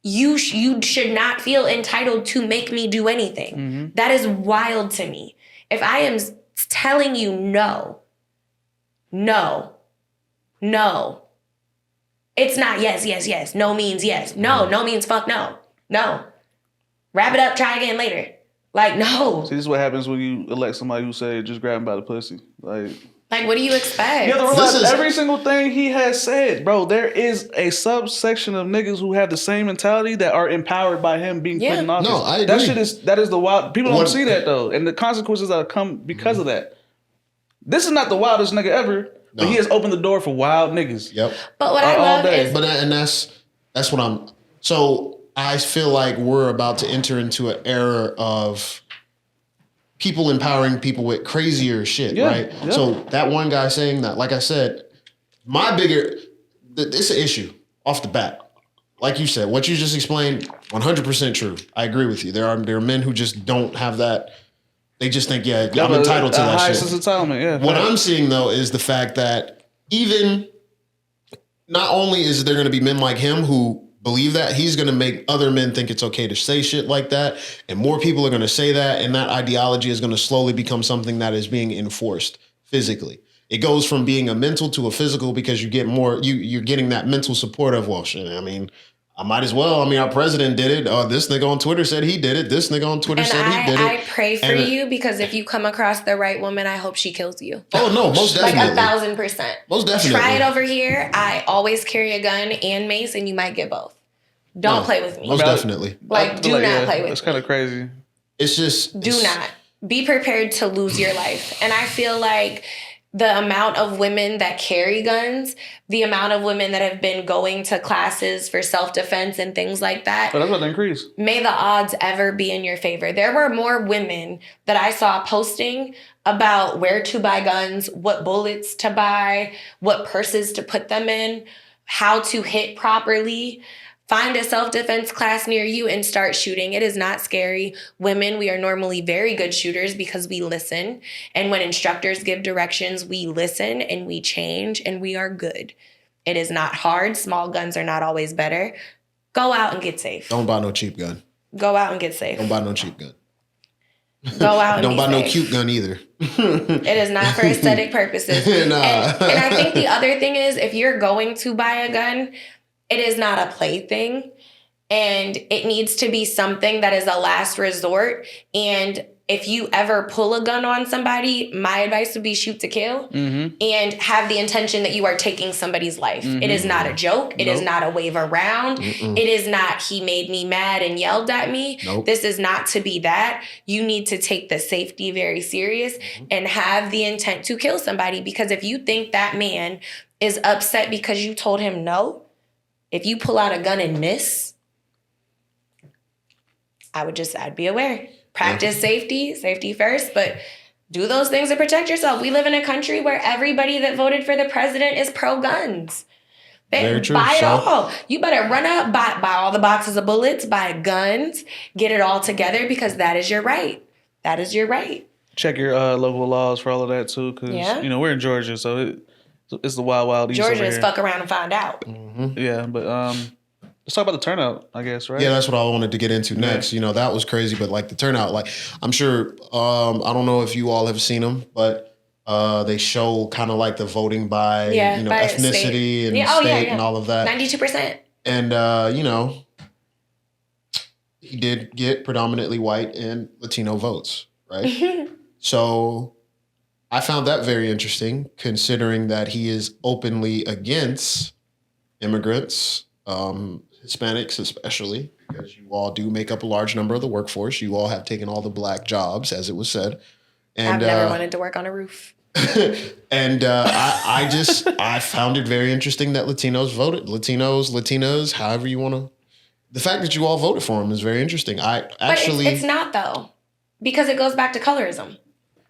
you should not feel entitled to make me do anything. That is wild to me. If I am telling you no, it's not yes. No means yes. No means fuck no. No. Wrap it up, try again later. Like, no. See, this is what happens when you elect somebody who say, just grab him by the pussy. Like, what do you expect? You have to realize every single thing he has said, bro, there is a subsection of niggas who have the same mentality that are empowered by him being put in office. No, I agree. That is the wild. People don't see that, though. And the consequences that come because of that. This is not the wildest nigga ever, but he has opened the door for wild niggas. Yep. But what I love is... that's what I'm... So... I feel like we're about to enter into an era of people empowering people with crazier shit, right? Yeah. So that one guy saying that, like I said, it's an issue off the bat. Like you said, what you just explained, 100% true. I agree with you. There are men who just don't have that. They just think, I'm entitled to that shit. Entitlement, yeah. What I'm seeing, though, is the fact that even not only is there going to be men like him who believe that, he's going to make other men think it's okay to say shit like that. And more people are going to say that. And that ideology is going to slowly become something that is being enforced physically. It goes from being a mental to a physical because you get more, you're getting that mental support of, well, shit, I mean, I might as well. I mean, our president did it. This nigga on Twitter said he did it. This nigga on Twitter said he did it. I pray for you because if you come across the right woman, I hope she kills you. Oh, no, most definitely. Like 1,000%. Most definitely. Try it over here. I always carry a gun and mace, and you might get both. Don't play with me. Most definitely. Like, do not play with me. It's kind of crazy. It's just... Do not. Be prepared to lose your life. And I feel like the amount of women that carry guns, the amount of women that have been going to classes for self-defense and things like that. But that's going to increase. May the odds ever be in your favor. There were more women that I saw posting about where to buy guns, what bullets to buy, what purses to put them in, how to hit properly. Find a self-defense class near you and start shooting. It is not scary. Women, we are normally very good shooters because we listen. And when instructors give directions, we listen and we change and we are good. It is not hard. Small guns are not always better. Go out and get safe. Don't buy no cheap gun. Go out and get safe. Don't buy no cheap gun. Go out and don't buy safe. No cute gun either. It is not for aesthetic purposes. And I think the other thing is, if you're going to buy a gun, it is not a plaything, and it needs to be something that is a last resort. And if you ever pull a gun on somebody, my advice would be shoot to kill and have the intention that you are taking somebody's life. It is not a joke. It is not a wave around. It is not, he made me mad and yelled at me. This is not to be that. You need to take the safety very serious and have the intent to kill somebody. Because if you think that man is upset because you told him no, if you pull out a gun and miss, I'd be aware. Practice safety first, but do those things to protect yourself. We live in a country where everybody that voted for the president is pro-guns. Very true. Buy it all. You better run up, buy all the boxes of bullets, buy guns, get it all together because that is your right. That is your right. Check your local laws for all of that too, because we're in Georgia, so it's the wild east. Georgia is fuck around and find out. Yeah, but let's talk about the turnout, I guess, right? Yeah, that's what I wanted to get into next. You know, that was crazy, but like the turnout, like I'm sure, I don't know if you all have seen them, but They show kind of like the voting by by ethnicity state. and state and all of that. 92%. And he did get predominantly white and Latino votes, right? So I found that very interesting, considering that he is openly against immigrants, Hispanics especially, because you all do make up a large number of the workforce. You all have taken all the black jobs, as it was said. And I've never wanted to work on a roof. And I found it very interesting that Latinos voted. Latinas, however you want to. The fact that you all voted for him is very interesting. But it's not though, because it goes back to colorism.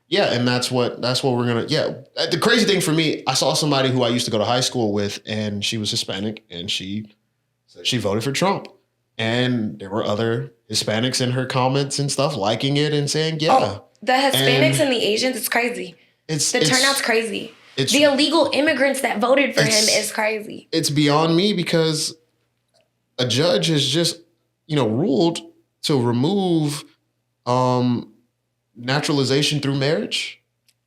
Yeah, and that's what we're gonna. Yeah, the crazy thing for me, I saw somebody who I used to go to high school with, and she was Hispanic, and she said she voted for Trump, and there were other Hispanics in her comments and stuff liking it and saying, yeah. Oh, the Hispanics and the Asians, it's crazy. The turnout's crazy. The illegal immigrants that voted for him is crazy. It's beyond me because a judge has just, ruled to remove naturalization through marriage.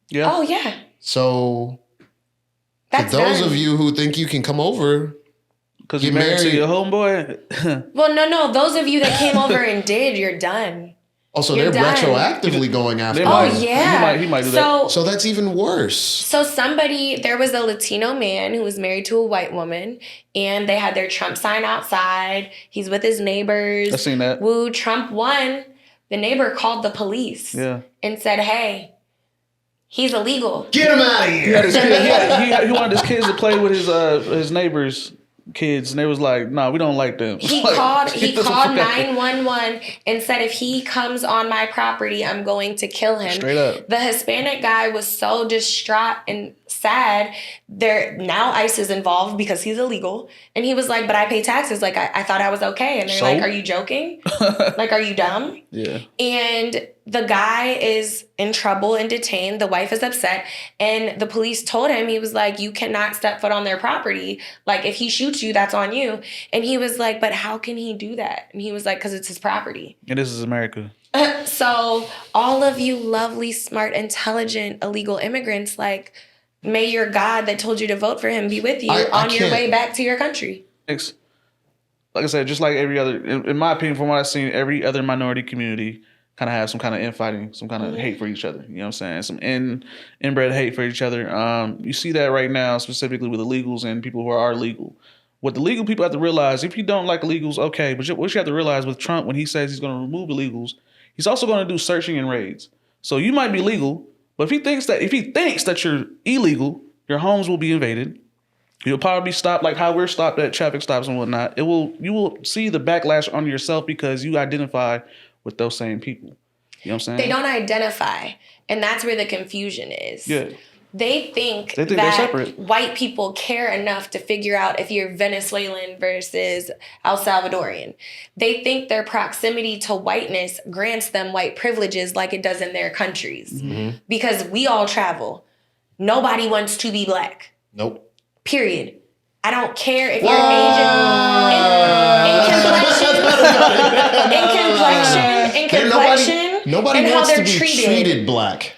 Yeah. Oh, yeah. So That's for those done. of you who think you can come over because you're married to your homeboy. Well, no. Those of you that came over and did, you're done. Also, You're they're done. retroactively going after. Yeah. He might do that. So that's even worse. So there was a Latino man who was married to a white woman, and they had their Trump sign outside. He's with his neighbors. I seen that. Woo, Trump won. The neighbor called the police and said, hey, he's illegal. Get him out of here. He wanted his kids to play with his neighbors' kids, and they was like, "Nah, we don't like them." He called 911 and said, if he comes on my property, I'm going to kill him. Straight up. The Hispanic guy was so distraught and sad. Now ICE is involved because he's illegal. And he was like, but I pay taxes. Like, I thought I was okay. And they're like, are you joking? Like, are you dumb? Yeah. And the guy is in trouble and detained. The wife is upset. And the police told him, he was like, you cannot step foot on their property. Like, if he shoots you, that's on you. And he was like, but how can he do that? And he was like, because it's his property. And this is America. So all of you lovely, smart, intelligent, illegal immigrants, like, may your God that told you to vote for him be with you on your way back to your country. Like I said, just like every other, in my opinion, from what I've seen, every other minority community kind of have some kind of infighting, some kind of hate for each other. You know what I'm saying? Some inbred hate for each other. You see that right now, specifically with illegals and people who are legal. What the legal people have to realize, if you don't like illegals, okay, but what you have to realize with Trump, when he says he's going to remove illegals, he's also going to do searching and raids. So you might be legal, but if he thinks that you're illegal, your homes will be invaded. You'll probably be stopped like how we're stopped at traffic stops and whatnot. You will see the backlash on yourself because you identify with those same people. You know what I'm saying? They don't identify. And that's where the confusion is. Yeah. They think they're that separate. White people care enough to figure out if you're Venezuelan versus El Salvadorian. They think their proximity to whiteness grants them white privileges like it does in their countries. Mm-hmm. Because we all travel. Nobody wants to be black. Nope. Period. I don't care if you're Asian. In complexion, nobody and wants how to they're be treated black.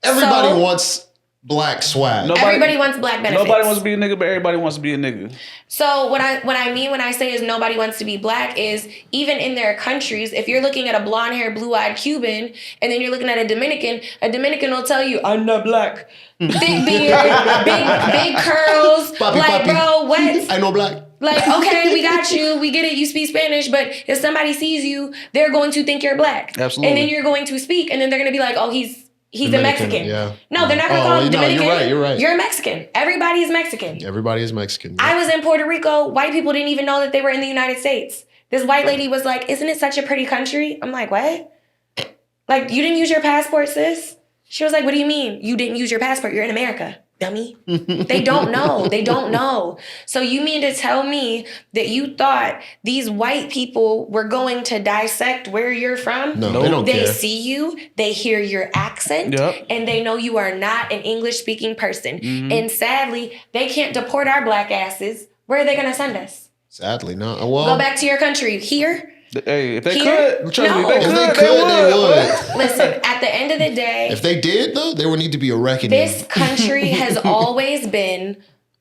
Everybody wants black swag. Everybody wants black benefits. Nobody wants to be a nigga, but everybody wants to be a nigga. So what I mean when I say is nobody wants to be black is even in their countries, if you're looking at a blonde hair, blue-eyed Cuban, and then you're looking at a Dominican will tell you, I'm not black. Big beard, big curls, Papi. Bro, what? I know black. Like, okay, we got you. We get it. You speak Spanish. But if somebody sees you, they're going to think you're black. Absolutely. And then you're going to speak. And then they're going to be like, oh, he's a Mexican. Yeah. No, they're not going to call him Dominican. You're right. You're a Mexican. Everybody is Mexican. Everybody is Mexican. Yeah. I was in Puerto Rico. White people didn't even know that they were in the United States. This white lady was like, isn't it such a pretty country? I'm like, what? Like, you didn't use your passport, sis? She was like, what do you mean? You didn't use your passport. You're in America. Dummy. They don't know. They don't know. So you mean to tell me that you thought these white people were going to dissect where you're from? No, they don't care. They see you, they hear your accent, and they know you are not an English-speaking person. Mm-hmm. And sadly, they can't deport our black asses. Where are they going to send us? Sadly, no. Well, go back to your country. Here? Hey, if they Here- could, trust me, No. if If they they could, could, they would. would. Listen, at the end of the day, If they did, though, there would need to be a reckoning. this country has always been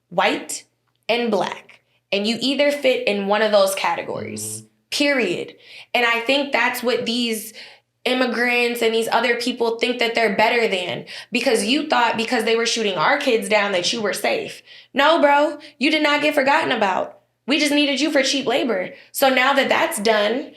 white and black. And you either fit in one of those categories, period. And I think that's what these immigrants and these other people think that they're better than, because you thought because they were shooting our kids down that you were safe. No, bro, you did not get forgotten about. We just needed you for cheap labor. So now that that's done,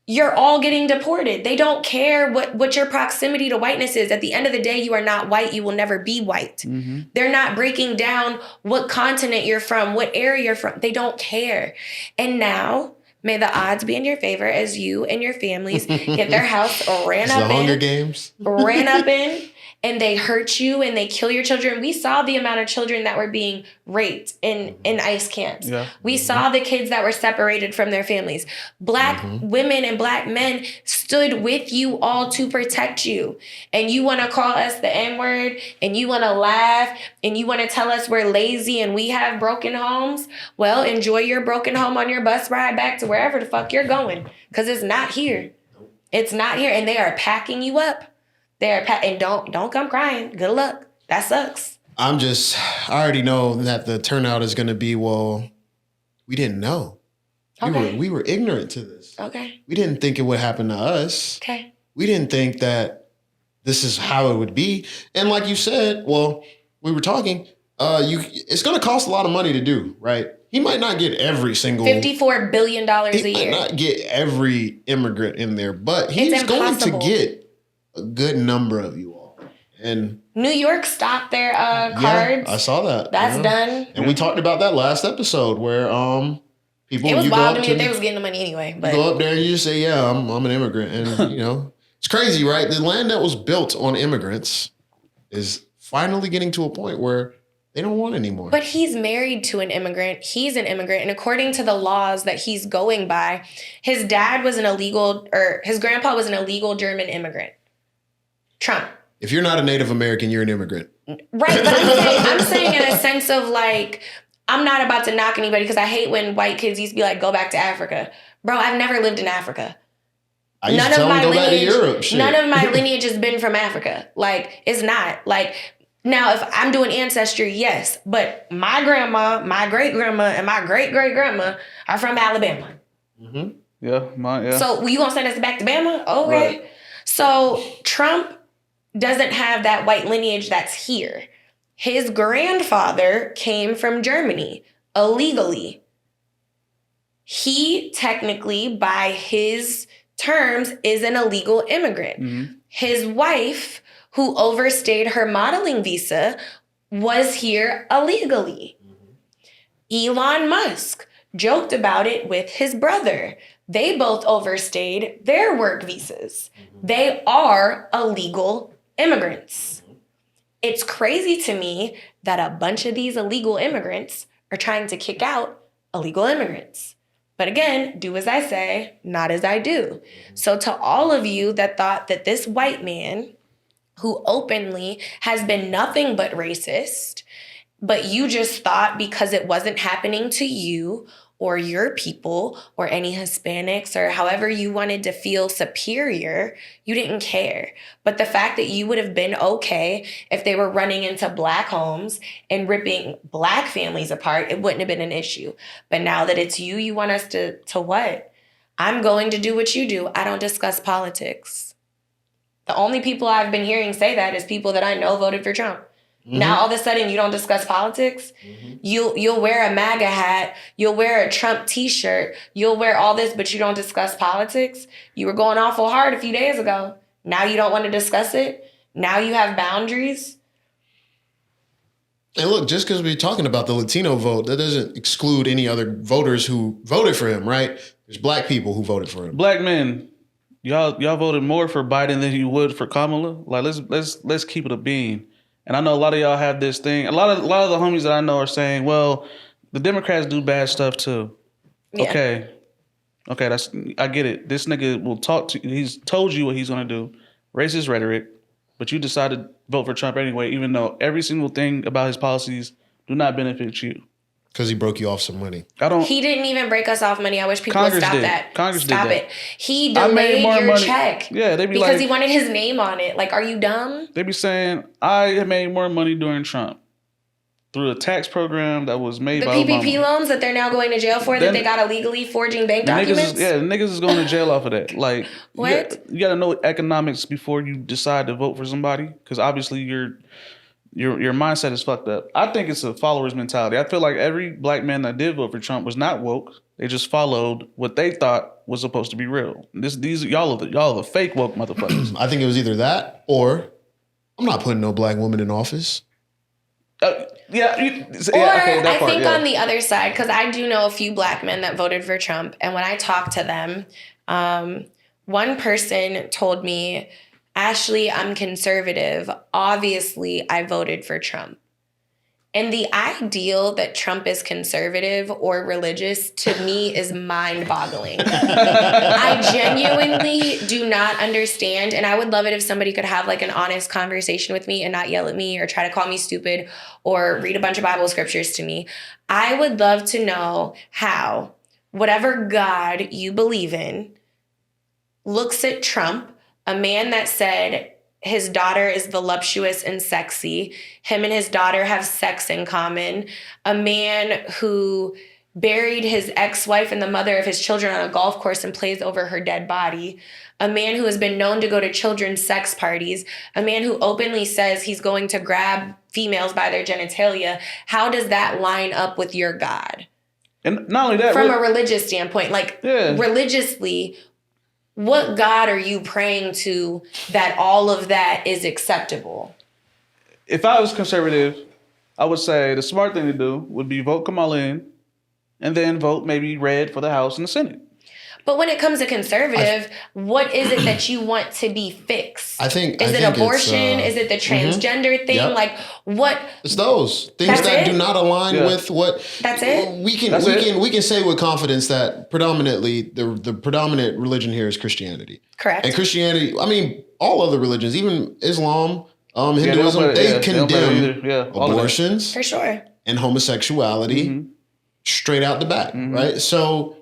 you're all getting deported. They don't care what your proximity to whiteness is. At the end of the day, you are not white. You will never be white. They're not breaking down what continent you're from, what area you're from. They don't care. And now, may the odds be in your favor as you and your families get their house ran It's up the Hunger in, Games. ran up in, and they hurt you and they kill your children. We saw the amount of children that were being raped in ICE camps. Yeah. We saw the kids that were separated from their families. Black women and black men stood with you all to protect you. And you want to call us the N-word, and you want to laugh, and you want to tell us we're lazy and we have broken homes? Well, enjoy your broken home on your bus ride back to wherever the fuck you're going, because it's not here. It's not here. And they are packing you up. And don't come crying. Good luck. That sucks. I already know that the turnout is going to be, well, we didn't know. Okay. We were ignorant to this. Okay. We didn't think it would happen to us. Okay. We didn't think that this is how it would be. And like you said, well, we were talking, it's going to cost a lot of money to do, right? He might not get every single... $54 billion a year. He might not get every immigrant in there, but he's It's going to impossible. get a good number of you all. And New York stopped their cards. yeah, I saw that. That's Yeah. done. And we talked about that last episode where people It was you go wild up to me to that they was getting the money anyway. But go up there and you just say, yeah, I'm an immigrant. And it's crazy, right? The land that was built on immigrants is finally getting to a point where they don't want anymore. But he's married to an immigrant. He's an immigrant. And according to the laws that he's going by, his grandpa was an illegal German immigrant. Trump. If you're not a Native American, you're an immigrant. Right, but I'm saying in a sense of like, I'm not about to knock anybody because I hate when white kids used to be like, go back to Africa. Bro, I've never lived in Africa. I used to tell them go back to Europe. Shit. None of my lineage has been from Africa. Like, it's not. Like, now, if I'm doing ancestry, yes. But my grandma, my great-grandma, and my great-great-grandma are from Alabama. Mm-hmm. Yeah. So, you gonna send us back to Bama? Okay. Right. So, Trump doesn't have that white lineage that's here. His grandfather came from Germany illegally. He technically, by his terms, is an illegal immigrant. Mm-hmm. His wife, who overstayed her modeling visa, was here illegally. Elon Musk joked about it with his brother. They both overstayed their work visas. They are illegal immigrants. It's crazy to me that a bunch of these illegal immigrants are trying to kick out illegal immigrants. But again, do as I say, not as I do. So to all of you that thought that this white man, who openly has been nothing but racist, but you just thought because it wasn't happening to you or your people or any Hispanics or however you wanted to feel superior, you didn't care. But the fact that you would have been okay if they were running into black homes and ripping black families apart, it wouldn't have been an issue. But now that it's you, you want us to what? I'm going to do what you do. I don't discuss politics. The only people I've been hearing say that is people that I know voted for Trump. Mm-hmm. Now, all of a sudden, you don't discuss politics. Mm-hmm. You'll wear a MAGA hat. You'll wear a Trump T-shirt. You'll wear all this, but you don't discuss politics. You were going awful hard a few days ago. Now you don't want to discuss it. Now you have boundaries. And look, just because we're talking about the Latino vote, that doesn't exclude any other voters who voted for him, right? There's black people who voted for him. Black men, y'all voted more for Biden than you would for Kamala. Like let's keep it a bean. And I know a lot of y'all have this thing. A lot of the homies that I know are saying, well, the Democrats do bad stuff too. Yeah. Okay, I get it. This nigga will talk to you. He's told you what he's gonna do. Racist rhetoric, but you decided to vote for Trump anyway, even though every single thing about his policies do not benefit you. Because he broke you off some money. He didn't even break us off money. I wish people would stop that. Congress stop did that. It. He delayed your money. check. Yeah, they be because he wanted his name on it. Like, are you dumb? They be saying, I made more money during Trump through a tax program that was made by PPP Obama. loans that they're now going to jail for, that they got illegally forging bank documents? The niggas is going to jail off of that. Like, what? You got to know economics before you decide to vote for somebody, because obviously your mindset is fucked up. I think it's a follower's mentality. I feel like every black man that did vote for Trump was not woke. They just followed what they thought was supposed to be real. Y'all are the fake woke motherfuckers. I think it was either that or I'm not putting no black woman in office. On the other side, because I do know a few black men that voted for Trump, and when I talk to them, one person told me, Ashley, I'm conservative. Obviously, I voted for Trump. And the ideal that Trump is conservative or religious, to me, is mind-boggling. I genuinely do not understand, and I would love it if somebody could have like an honest conversation with me and not yell at me or try to call me stupid or read a bunch of Bible scriptures to me. I would love to know how whatever God you believe in looks at Trump, a man that said his daughter is voluptuous and sexy. Him and his daughter have sex in common. A man who buried his ex-wife and the mother of his children on a golf course and plays over her dead body. A man who has been known to go to children's sex parties. A man who openly says he's going to grab females by their genitalia. How does that line up with your God? And not only that, from a religious standpoint, religiously, what God are you praying to that all of that is acceptable? If I was conservative, I would say the smart thing to do would be vote Kamala in and then vote maybe red for the House and the Senate. But when it comes to conservative, what is it that you want to be fixed? Is it abortion? Is it the transgender thing? Yep. Like what? It's those things that do not align with what. That's it. We can say with confidence that predominantly the predominant religion here is Christianity. Correct. And Christianity, I mean, all other religions, even Islam, Hinduism, they condemn abortions for sure and homosexuality straight out the back, right? So.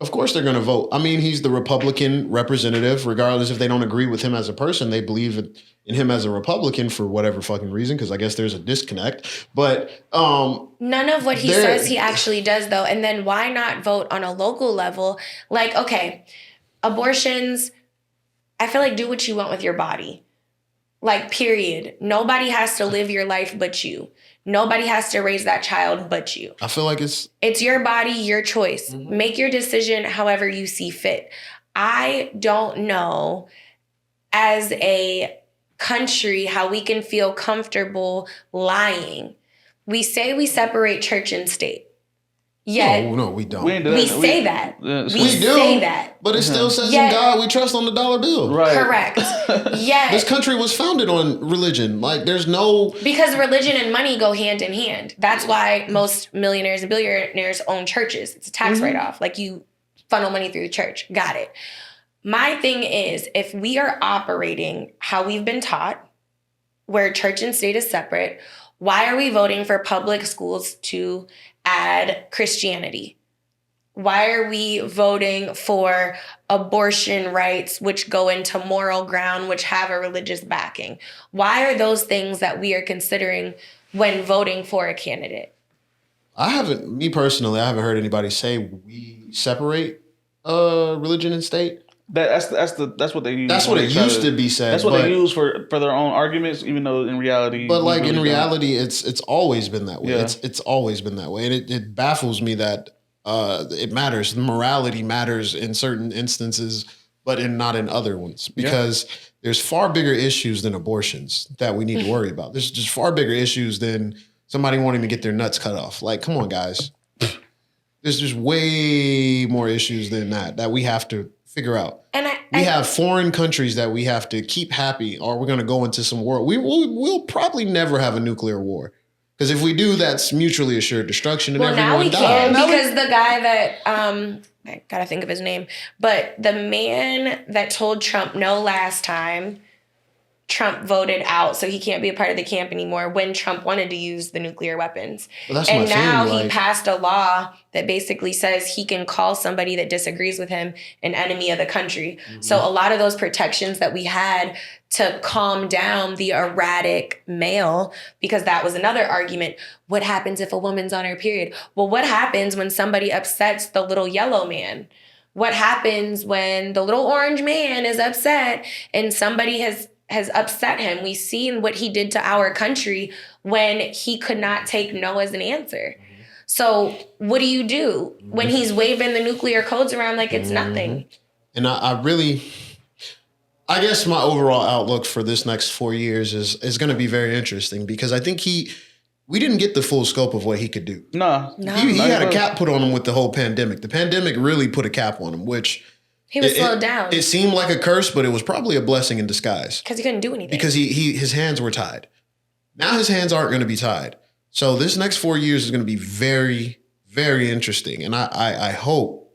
Of course they're going to vote. I mean, he's the Republican representative. Regardless if they don't agree with him as a person, they believe in him as a Republican for whatever fucking reason, because I guess there's a disconnect. But none of what he says he actually does, though. And then why not vote on a local level? Like, okay, abortions, I feel like do what you want with your body. Like, period. Nobody has to live your life but you. Nobody has to raise that child but you. I feel like it's your body, your choice. Make your decision however you see fit. I don't know as a country how we can feel comfortable lying. We say we separate church and state. Yet, no, we don't. We say that. We do. But it still says in God we trust on the dollar bill. Right. Correct. Yet this country was founded on religion. Like there's no... Because religion and money go hand in hand. That's why most millionaires and billionaires own churches. It's a tax write-off. Like you funnel money through the church. Got it. My thing is, if we are operating how we've been taught, where church and state is separate, why are we voting for public schools to add Christianity? Why are we voting for abortion rights, which go into moral ground, which have a religious backing? Why are those things that we are considering when voting for a candidate? I haven't heard anybody say we separate religion and state. That's what they use. That's what it used to be said. That's what they use for their own arguments, even though in reality. But like in reality, it's always been that way. Yeah. It's always been that way, and it baffles me that it matters. Morality matters in certain instances, but not in other ones, because there's far bigger issues than abortions that we need to worry about. There's just far bigger issues than somebody wanting to get their nuts cut off. Like, come on, guys. There's just way more issues than that we have to figure out. And we have foreign countries that we have to keep happy, or we're going to go into some war. We'll probably never have a nuclear war, because if we do, that's mutually assured destruction and everyone dies. Well, now we can, because the guy that I gotta think of his name, but the man that told Trump no last time Trump voted out, so he can't be a part of the camp anymore when Trump wanted to use the nuclear weapons. Well, and now he passed a law that basically says he can call somebody that disagrees with him an enemy of the country. Mm-hmm. So a lot of those protections that we had to calm down the erratic male, because that was another argument. What happens if a woman's on her period? Well, what happens when somebody upsets the little yellow man? What happens when the little orange man is upset and somebody has upset him? We've seen what he did to our country when he could not take no as an answer. Mm-hmm. So what do you do when he's waving the nuclear codes around like it's nothing? And I guess my overall outlook for this next 4 years is going to be very interesting, because I think we didn't get the full scope of what he could do. No. He had a cap put on him with the whole pandemic. The pandemic really put a cap on him, which... He was slowed down. It seemed like a curse, but it was probably a blessing in disguise. Because he couldn't do anything. Because his hands were tied. Now his hands aren't going to be tied. So this next 4 years is going to be very, very interesting. And I hope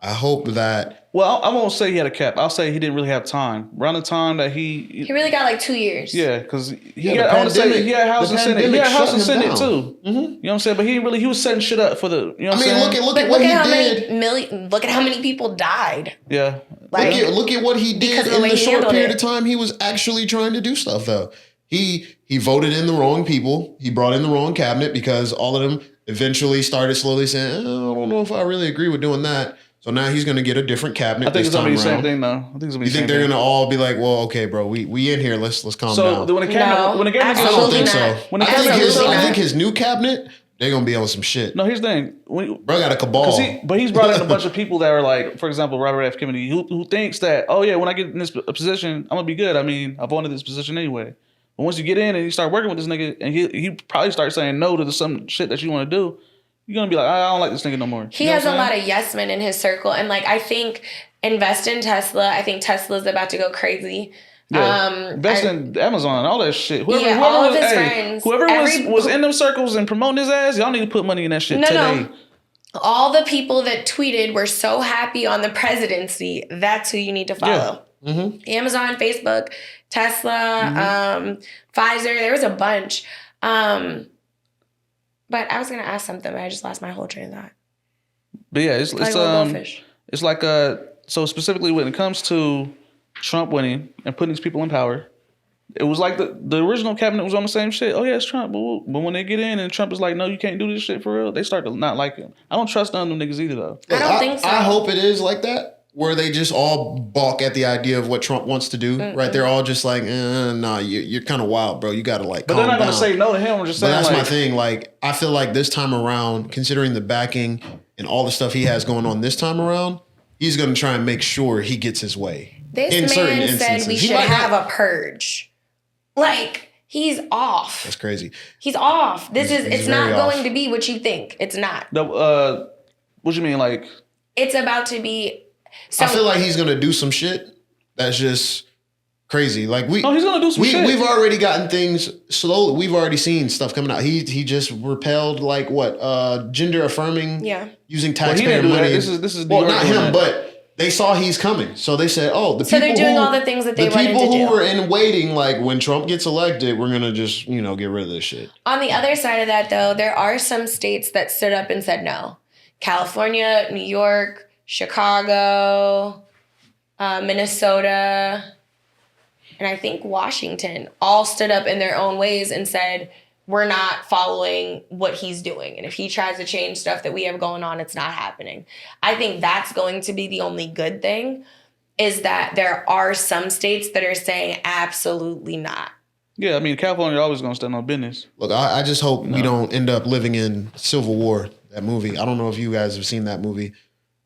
that... Well, I won't say he had a cap. I'll say he didn't really have time. Around the time that he really got like 2 years. Yeah, because he had House and Senate. He had House and Senate too. Mm-hmm. You know what I'm saying? But he was setting shit up for the, you know what I'm saying? Look at what he did. Look at how many people died. Yeah. Like, look at what he did in the short period of time he was actually trying to do stuff, though. He voted in the wrong people. He brought in the wrong cabinet, because all of them eventually started slowly saying, I don't know if I really agree with doing that. So now he's going to get a different cabinet. I think it's going to be the same thing, though. You think they're going to all be like, well, okay, bro, we in here. Let's calm down. So when the cabinet gets I don't think so. I think his new cabinet, they're going to be on some shit. No, here's the thing. Bro got a cabal. But he's brought in a bunch of people that are like, for example, Robert F. Kennedy, who thinks that, oh yeah, when I get in this position, I'm going to be good. I mean, I've wanted this position anyway. But once you get in and you start working with this nigga, and he probably starts saying no to some shit that you want to do, you're going to be like, I don't like this nigga no more. He has a lot of yes men in his circle. And like, I think invest in Tesla. I think Tesla's about to go crazy. Yeah. Invest in Amazon and all that shit. Whoever all of his friends. Whoever was in them circles and promoting his ass, y'all need to put money in that shit today. No. All the people that tweeted were so happy on the presidency. That's who you need to follow. Yeah. Mm-hmm. Amazon, Facebook, Tesla, Pfizer. There was a bunch. But I was gonna ask something, but I just lost my whole train of thought. But yeah, it's like so specifically when it comes to Trump winning and putting these people in power, it was like the original cabinet was on the same shit. Oh yeah, it's Trump, but when they get in and Trump is like, no, you can't do this shit for real, they start to not like him. I don't trust none of them niggas either though. I don't think so. I hope it is like that, where they just all balk at the idea of what Trump wants to do. Mm-mm. Right? They're all just like, nah, you're kind of wild, bro. You got to like. But they're not going to say no to him. I'm just saying. But that's my thing. Like, I feel like this time around, considering the backing and all the stuff he has going on this time around, he's going to try and make sure he gets his way. This man said we should have a purge. Like, he's off. That's crazy. He's off. It's not going to be what you think. It's not. What you mean, like? It's about to be. So, I feel like he's gonna do some shit that's just crausy. Like he's gonna do some shit. We've already gotten things slowly. We've already seen stuff coming out. He just repelled like gender affirming. Yeah. Using taxpayer money. This is not him, but they saw he's coming, so they said, so they're doing all the things that they wanted to do. The people who were in waiting, like when Trump gets elected, we're gonna just get rid of this shit. On the other side of that, though, there are some states that stood up and said no. California, New York, Chicago, Minnesota, and I think Washington all stood up in their own ways and said, we're not following what he's doing. And if he tries to change stuff that we have going on, it's not happening. I think that's going to be the only good thing, is that there are some states that are saying absolutely not. Yeah, I mean, California always going to stand on business. Look, I just hope we don't end up living in Civil War, that movie. I don't know if you guys have seen that movie.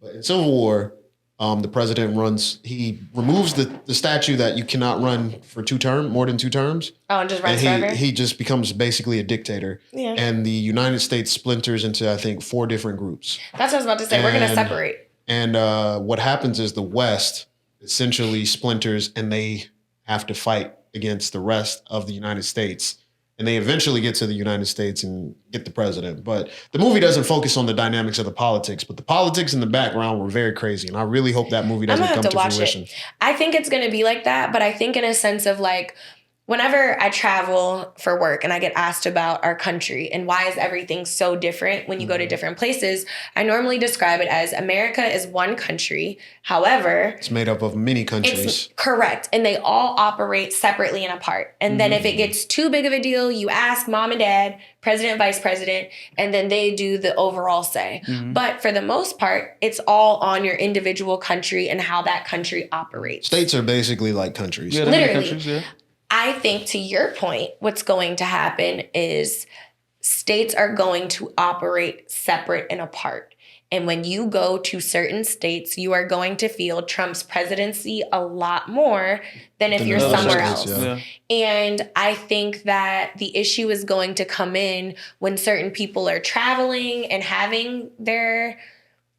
But in Civil War, the president he removes the statute that you cannot run for more than 2 terms. Oh, and just runs forever? He just becomes basically a dictator. Yeah. And the United States splinters into, I think, 4 different groups. That's what I was about to say. We're going to separate. And what happens is the West essentially splinters, and they have to fight against the rest of the United States. And they eventually get to the United States and get the president. But the movie doesn't focus on the dynamics of the politics. But the politics in the background were very crazy. And I really hope that movie doesn't come to fruition. I think it's going to be like that. But I think in a sense of like, whenever I travel for work and I get asked about our country and why is everything so different when you go to different places, I normally describe it as America is one country. However, It's made up of many countries. it's correct. And they all operate separately and apart. And then if it gets too big of a deal, you ask mom and dad, president, vice president, and then they do the overall say. But for the most part, it's all on your individual country and how that country operates. States are basically like countries. Yeah, they're many Literally. countries, yeah. I think to your point, what's going to happen is states are going to operate separate and apart. And when you go to certain states, you are going to feel Trump's presidency a lot more than if you're other somewhere states, else. yeah. And I think that the issue is going to come in when certain people are traveling and having their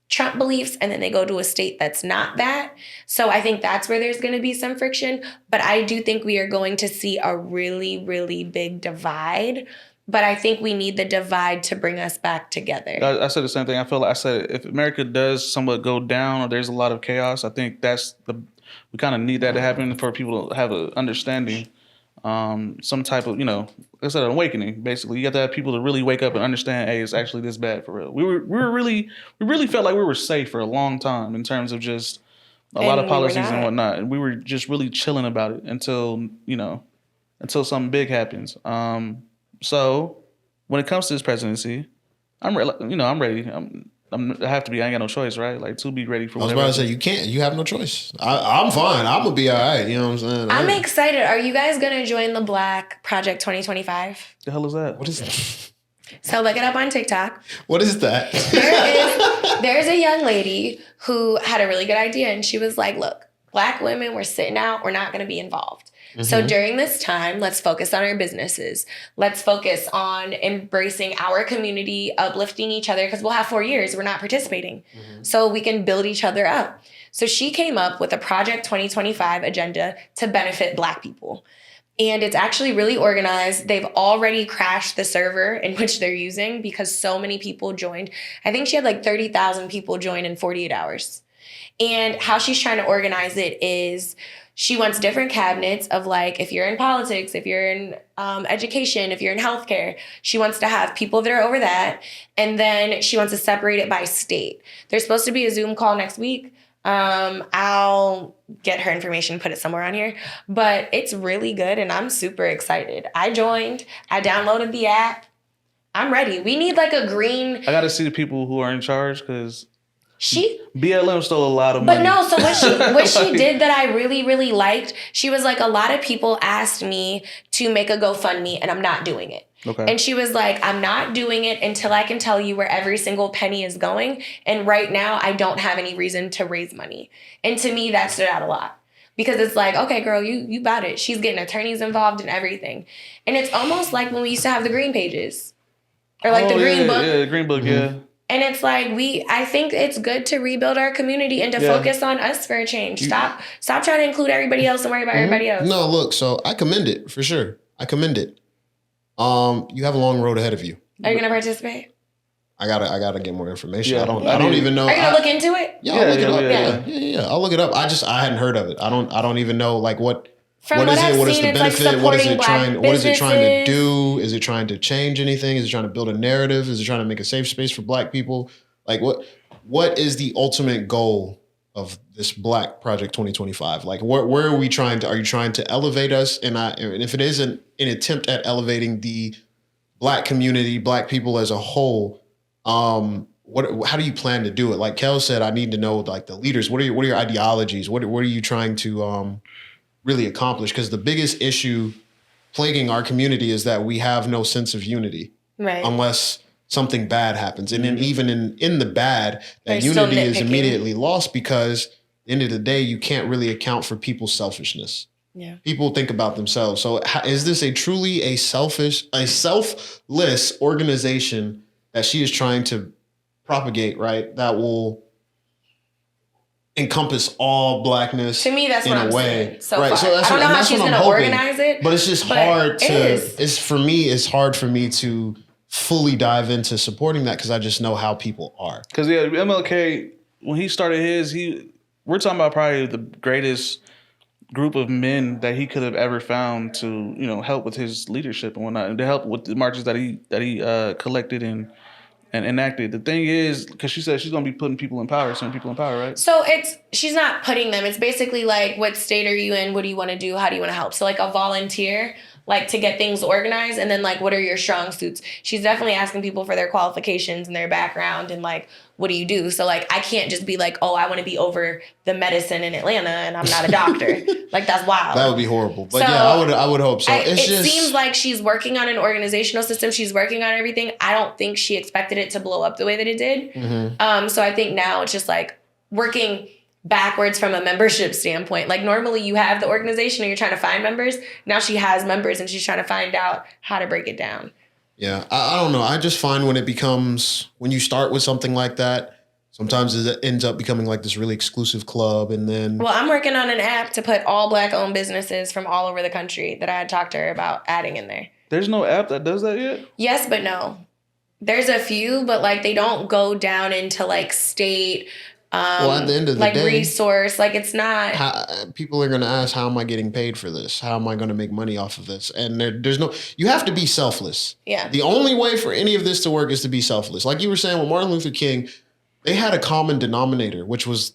Trump beliefs, and then they go to a state that's not that. So I think that's where there's going to be some friction. But I do think we are going to see a really, really big divide. But I think we need the divide to bring us back together. I said the same thing. I feel like I said if America does somewhat go down or there's a lot of chaos, I think we kind of need that to happen for people to have an understanding, some type of, like I said, an awakening. Basically, you got to have people to really wake up and understand, hey, it's actually this bad for real. We really felt like we were safe for a long time in terms of just a lot of policies and whatnot, and we were just really chilling about it until something big happens. So when it comes to this presidency, I'm ready. I have to be. I ain't got no choice, right? Like to be ready for. I was whatever. about to say you can't. You have no choice. I'm fine. I'm gonna be all right. You know what I'm saying? I'm excited. Are you guys gonna join the Black Project 2025? The hell is that? What is that? So look it up on TikTok. What is that? There's a young lady who had a really good idea, and she was like, "Look, Black women, we're sitting out. We're not gonna be involved. So during this time, let's focus on our businesses. Let's focus on embracing our community, uplifting each other, because we'll have 4 years. We're not participating. So we can build each other up." So she came up with a Project 2025 agenda to benefit Black people. And it's actually really organized. They've already crashed the server in which they're using because so many people joined. I think she had like 30,000 people join in 48 hours. And how she's trying to organize it is she wants different cabinets of like, if you're in politics, if you're in education, if you're in healthcare, she wants to have people that are over that. And then she wants to separate it by state. There's supposed to be a Zoom call next week. I'll get her information, put it somewhere on here. But it's really good and I'm super excited. I joined. I downloaded the app. I'm ready. We need like a green. I got to see the people who are in charge because BLM stole a lot of money. But no, so what she did that I really, really liked, she was like, a lot of people asked me to make a GoFundMe and I'm not doing it. Okay. And she was like, I'm not doing it until I can tell you where every single penny is going. And right now, I don't have any reason to raise money. And to me, that stood out a lot. Because it's like, okay, girl, you got it. She's getting attorneys involved and everything. And it's almost like when we used to have the green pages. Or like the green book. Yeah, the green book, yeah. And it's like I think it's good to rebuild our community and to focus on us for a change. Stop trying to include everybody else and worry about everybody else. No, look, so I commend it for sure. I commend it. You have a long road ahead of you. Are you gonna participate? I gotta get more information. Yeah, I don't even know. Are you gonna look into it? Yeah, I'll look it up. Yeah. I'll look it up. I hadn't heard of it. I don't even know like what From what is I've it? What is seen, the it's like benefit? What is it supporting trying? What is it trying to businesses. do? Is it trying to change anything? Is it trying to build a narrative? Is it trying to make a safe space for Black people? Like what is the ultimate goal of this Black Project 2025? Like where are we trying to? Are you trying to elevate us? And if it is an attempt at elevating the Black community, Black people as a whole, how do you plan to do it? Like Kell said, I need to know like the leaders. What are your ideologies? What are you trying to really accomplish? Because the biggest issue plaguing our community is that we have no sense of unity, Right. unless something bad happens. And then even in the bad, that They're still unity is nitpicking. immediately lost because at the end of the day, you can't really account for people's selfishness. Yeah. People think about themselves. So is this a selfless organization that she is trying to propagate, right? That will encompass all Blackness To me, that's in what a I'm way. saying so Right. far. So that's I don't what- know and how that's she's what I'm gonna hoping. organize it. But it's just but hard it to, is. it's hard for me to fully dive into supporting that because I just know how people are. Because MLK, when he started his, we're talking about probably the greatest group of men that he could have ever found to, help with his leadership and whatnot, and to help with the marches that he collected and enacted. The thing is, because she said she's gonna be putting people in power, certain people in power, right? So she's not putting them. It's basically like, what state are you in? What do you want to do? How do you want to help? So like a volunteer, like to get things organized, and then like, what are your strong suits? She's definitely asking people for their qualifications and their background, and like, what do you do? So like, I can't just be like, oh, I want to be over the medicine in Atlanta, and I'm not a doctor. Like, that's wild. That would be horrible. But so, yeah, I would hope so. It seems like she's working on an organizational system. She's working on everything. I don't think she expected it to blow up the way that it did. Mm-hmm. So I think now it's just like working backwards from a membership standpoint. Like normally you have the organization and you're trying to find members. Now she has members and she's trying to find out how to break it down. Yeah, I don't know. I just find when you start with something like that, sometimes it ends up becoming like this really exclusive club, and then... Well, I'm working on an app to put all Black-owned businesses from all over the country that I had talked to her about adding in there. There's no app that does that yet? Yes, but no. There's a few, but like they don't go down into like state... well, at the end of the day, resource, like it's not. People are going to ask, how am I getting paid for this? How am I going to make money off of this? And there's no, you have to be selfless. Yeah. The only way for any of this to work is to be selfless. Like you were saying with Martin Luther King, they had a common denominator, which was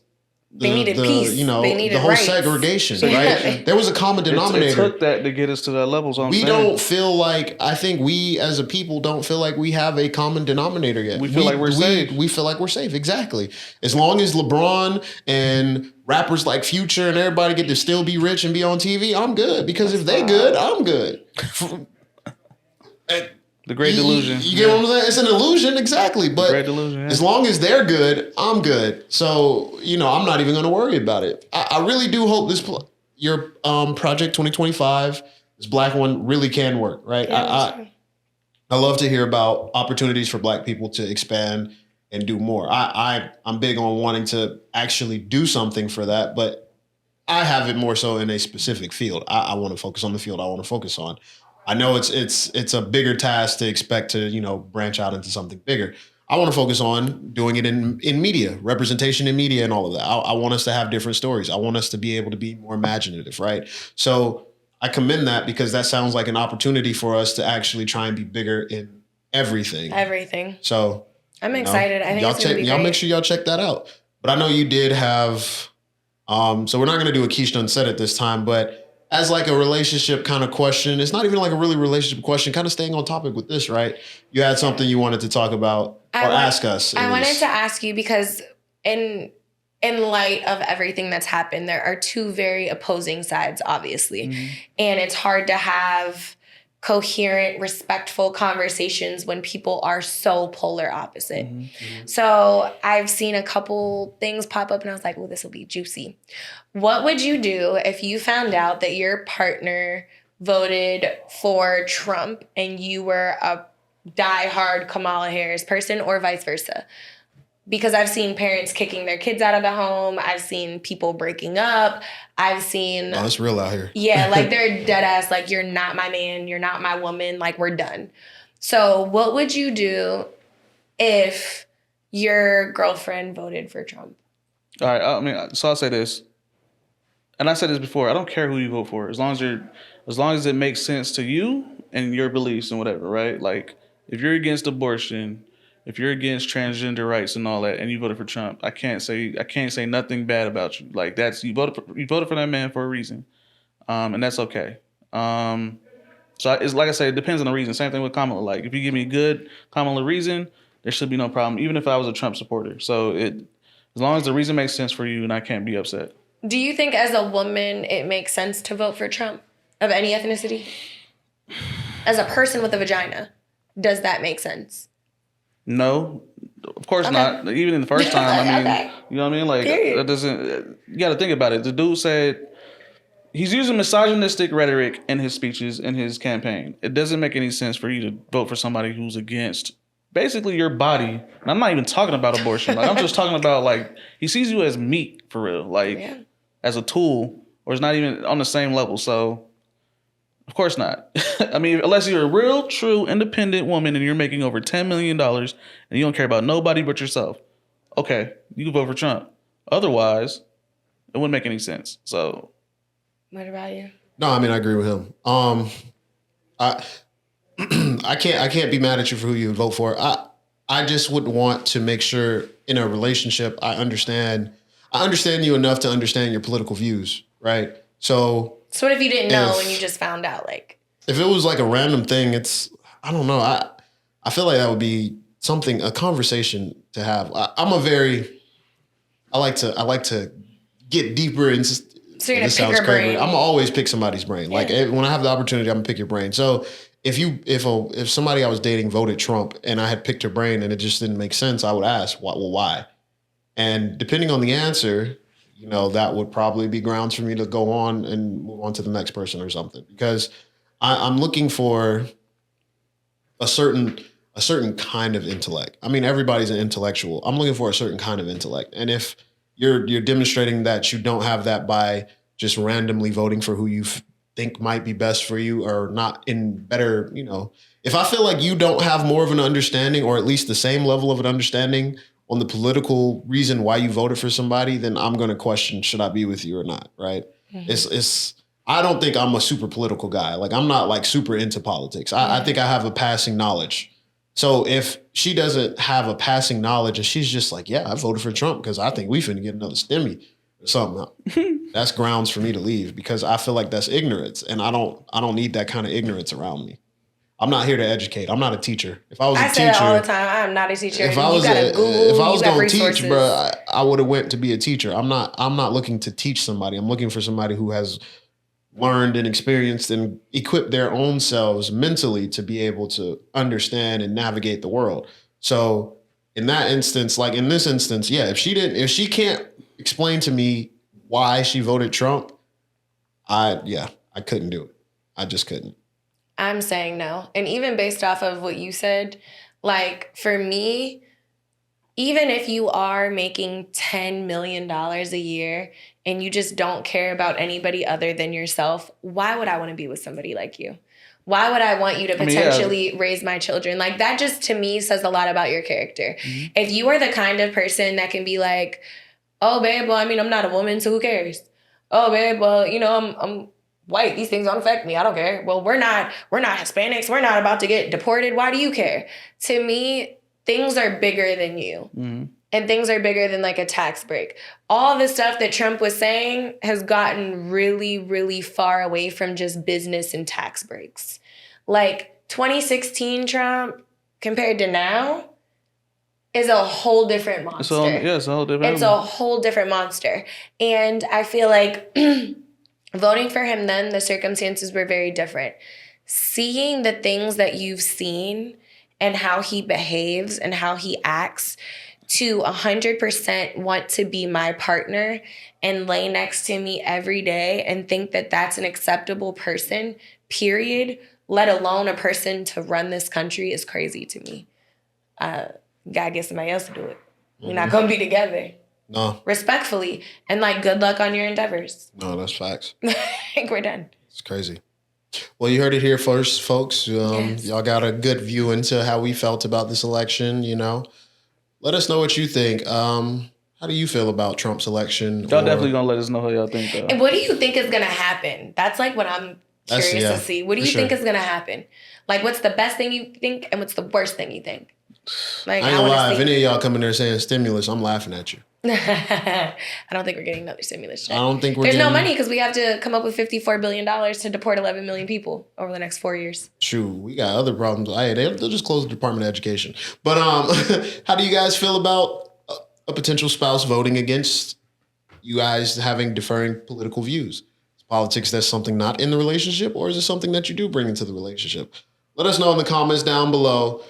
they needed peace. They needed the whole rights. Segregation, right? There was a common denominator. It took that to get us to that level. So don't feel like, I think we as a people don't feel like we have a common denominator yet. We feel like we're safe. We feel like we're safe, exactly. As long as LeBron and rappers like Future and everybody get to still be rich and be on TV, I'm good. Because if they good, I'm good. The great delusion. You get what I'm saying? It's an illusion, exactly. But great delusion, yeah. As long as they're good, I'm good. So, I'm not even going to worry about it. I really do hope your Project 2025, this Black one, really can work, right? Yeah, I love to hear about opportunities for Black people to expand and do more. I'm big on wanting to actually do something for that, but I have it more so in a specific field. I want to focus on the field I want to focus on. I know it's a bigger task to expect to, branch out into something bigger. I want to focus on doing it in media, representation in media and all of that. I want us to have different stories. I want us to be able to be more imaginative, right? So I commend that because that sounds like an opportunity for us to actually try and be bigger in everything. Everything. So I'm excited. I think y'all it's gonna be great. make sure y'all check that out. But I know you did have, so we're not going to do a Keish Done Said at this time, but as like a relationship kind of question, it's not even like a really relationship question, kind of staying on topic with this, right? You had something you wanted to talk about ask us. I wanted to ask you because in light of everything that's happened, there are two very opposing sides, obviously. Mm-hmm. And it's hard to have coherent, respectful conversations when people are so polar opposite. Mm-hmm. So I've seen a couple things pop up and I was like, well, this will be juicy. What would you do if you found out that your partner voted for Trump and you were a diehard Kamala Harris person, or vice versa? Because I've seen parents kicking their kids out of the home. I've seen people breaking up. I've seen... Oh, it's real out here. Yeah, like they're dead ass, like, you're not my man, you're not my woman, like, we're done. So what would you do if your girlfriend voted for Trump? All right, so I'll say this. And I said this before, I don't care who you vote for, as long as it makes sense to you and your beliefs and whatever, right? Like, if you're against abortion, if you're against transgender rights and all that, and you voted for Trump, I can't say nothing bad about you. Like, you voted for that man for a reason, and that's okay. So it's like I said, it depends on the reason. Same thing with Kamala. Like, if you give me a good Kamala reason, there should be no problem, even if I was a Trump supporter. So as long as the reason makes sense for you, and I can't be upset. Do you think as a woman it makes sense to vote for Trump of any ethnicity? As a person with a vagina, does that make sense? No, of course not. Even in the first time, I mean, okay. You know what I mean? Like, Period. That doesn't, you got to think about it. The dude said he's using misogynistic rhetoric in his speeches, in his campaign. It doesn't make any sense for you to vote for somebody who's against basically your body. And I'm not even talking about abortion. Like, I'm just talking about, like, he sees you as meat for real, like, as a tool, or it's not even on the same level. So, of course not. I mean, unless you're a real, true, independent woman and you're making over $10 million and you don't care about nobody but yourself, okay, you can vote for Trump. Otherwise, it wouldn't make any sense. So, What about you? No, I mean, I agree with him. I I can't be mad at you for who you would vote for. I just would want to make sure in a relationship I understand you enough to understand your political views, right? So what if you didn't know and you just found out? Like, if it was like a random thing, I don't know. I feel like that would be a conversation to have. I like to get deeper into. So you're gonna pick her brain. I'm gonna always pick somebody's brain. Yeah. Like when I have the opportunity, I'm gonna pick your brain. So if somebody I was dating voted Trump and I had picked her brain and it just didn't make sense, I would ask, why? And depending on the answer, that would probably be grounds for me to go on and move on to the next person or something. Because I'm looking for a certain kind of intellect. I mean, everybody's an intellectual. I'm looking for a certain kind of intellect. And if you're demonstrating that you don't have that by just randomly voting for who you think might be best for you or not in better, if I feel like you don't have more of an understanding or at least the same level of an understanding on the political reason why you voted for somebody, then I'm going to question, should I be with you or not? Right. Mm-hmm. I don't think I'm a super political guy. Like I'm not like super into politics. I think I have a passing knowledge. So if she doesn't have a passing knowledge and she's just like, yeah, I voted for Trump because I think we finna get another stimmy or something, that's grounds for me to leave because I feel like that's ignorance. And I don't need that kind of ignorance around me. I'm not here to educate. I'm not a teacher. If I was a teacher, say that all the time. I'm not a teacher. If I was going to teach, bro, I would have went to be a teacher. I'm not looking to teach somebody. I'm looking for somebody who has learned and experienced and equipped their own selves mentally to be able to understand and navigate the world. So in that instance, like in this instance, yeah, if she can't explain to me why she voted Trump, I couldn't do it. I just couldn't. I'm saying no. And even based off of what you said, like for me, even if you are making $10 million a year and you just don't care about anybody other than yourself, why would I want to be with somebody like you? Why would I want you to potentially raise my children? Like that just to me says a lot about your character. Mm-hmm. If you are the kind of person that can be like, oh, babe, well, I mean, I'm not a woman, so who cares? Oh, babe, well, I'm white. These things don't affect me. I don't care. Well, we're not Hispanics. We're not about to get deported. Why do you care? To me, things are bigger than you. Mm-hmm. And things are bigger than like a tax break. All the stuff that Trump was saying has gotten really, really far away from just business and tax breaks. Like 2016 Trump compared to now is a whole different monster. It's a whole different. It's a whole different monster. And I feel like voting for him then, the circumstances were very different. Seeing the things that you've seen and how he behaves and how he acts, to 100% want to be my partner and lay next to me every day and think that that's an acceptable person, period, let alone a person to run this country is crazy to me. Gotta get somebody else to do it. Mm-hmm. We're not gonna be together. No. Respectfully. And like, good luck on your endeavors. No, that's facts. I think we're done. It's crazy. Well, you heard it here first, folks. Yes. Y'all got a good view into how we felt about this election, Let us know what you think. How do you feel about Trump's election? Y'all definitely gonna let us know how y'all think, though. And what do you think is gonna happen? That's like what I'm curious to see. What do you think is gonna happen? Like, what's the best thing you think, and what's the worst thing you think? Like, I ain't gonna lie. If any of y'all come in there saying stimulus, I'm laughing at you. I don't think we're getting another stimulus check. I don't think There's no money because we have to come up with $54 billion to deport 11 million people over the next 4 years. True. We got other problems. They'll just close the Department of Education. But how do you guys feel about a potential spouse voting against you guys having differing political views? Is politics that's something not in the relationship, or is it something that you do bring into the relationship? Let us know in the comments down below.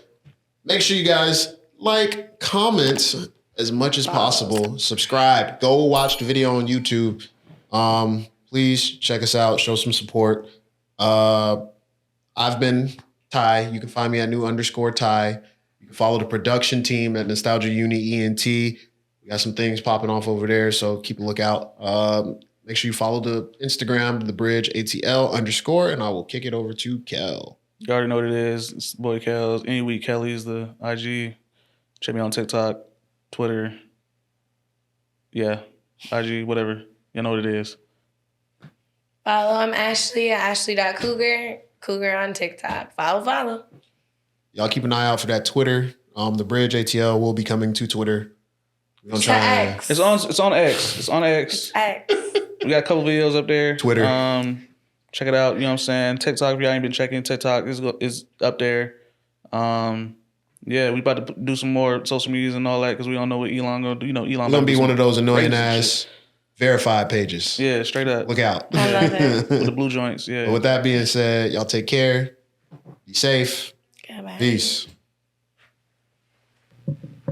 Make sure you guys like, comment as much as possible. Subscribe. Go watch the video on YouTube. Please check us out. Show some support. I've been Ty. You can find me at new_Ty. You can follow the production team at Nostalgia Uni ENT. We got some things popping off over there, so keep a lookout. Make sure you follow the Instagram, the Bridge ATL_, and I will kick it over to Kell. You already know what it is. It's the boy Kell. Any week, Kelly's the IG. Check me on TikTok, Twitter. Yeah, IG, whatever. You know what it is. Follow, I'm Ashley at ashley.cougar. Cougar on TikTok. Follow. Y'all keep an eye out for that Twitter. The Bridge ATL will be coming to Twitter. We're gonna try X. It's on X. It's on X. X. We got a couple videos up there. Twitter. Check it out. You know what I'm saying? TikTok, if y'all ain't been checking, TikTok is up there. Yeah, we about to do some more social medias and all that because we don't know what Elon gonna do. You know, Elon gonna be one of those annoying crazy ass verified pages. Yeah, straight up. Look out. I love it. With the blue joints. Yeah. But with that being said, y'all take care. Be safe. Goodbye. Peace.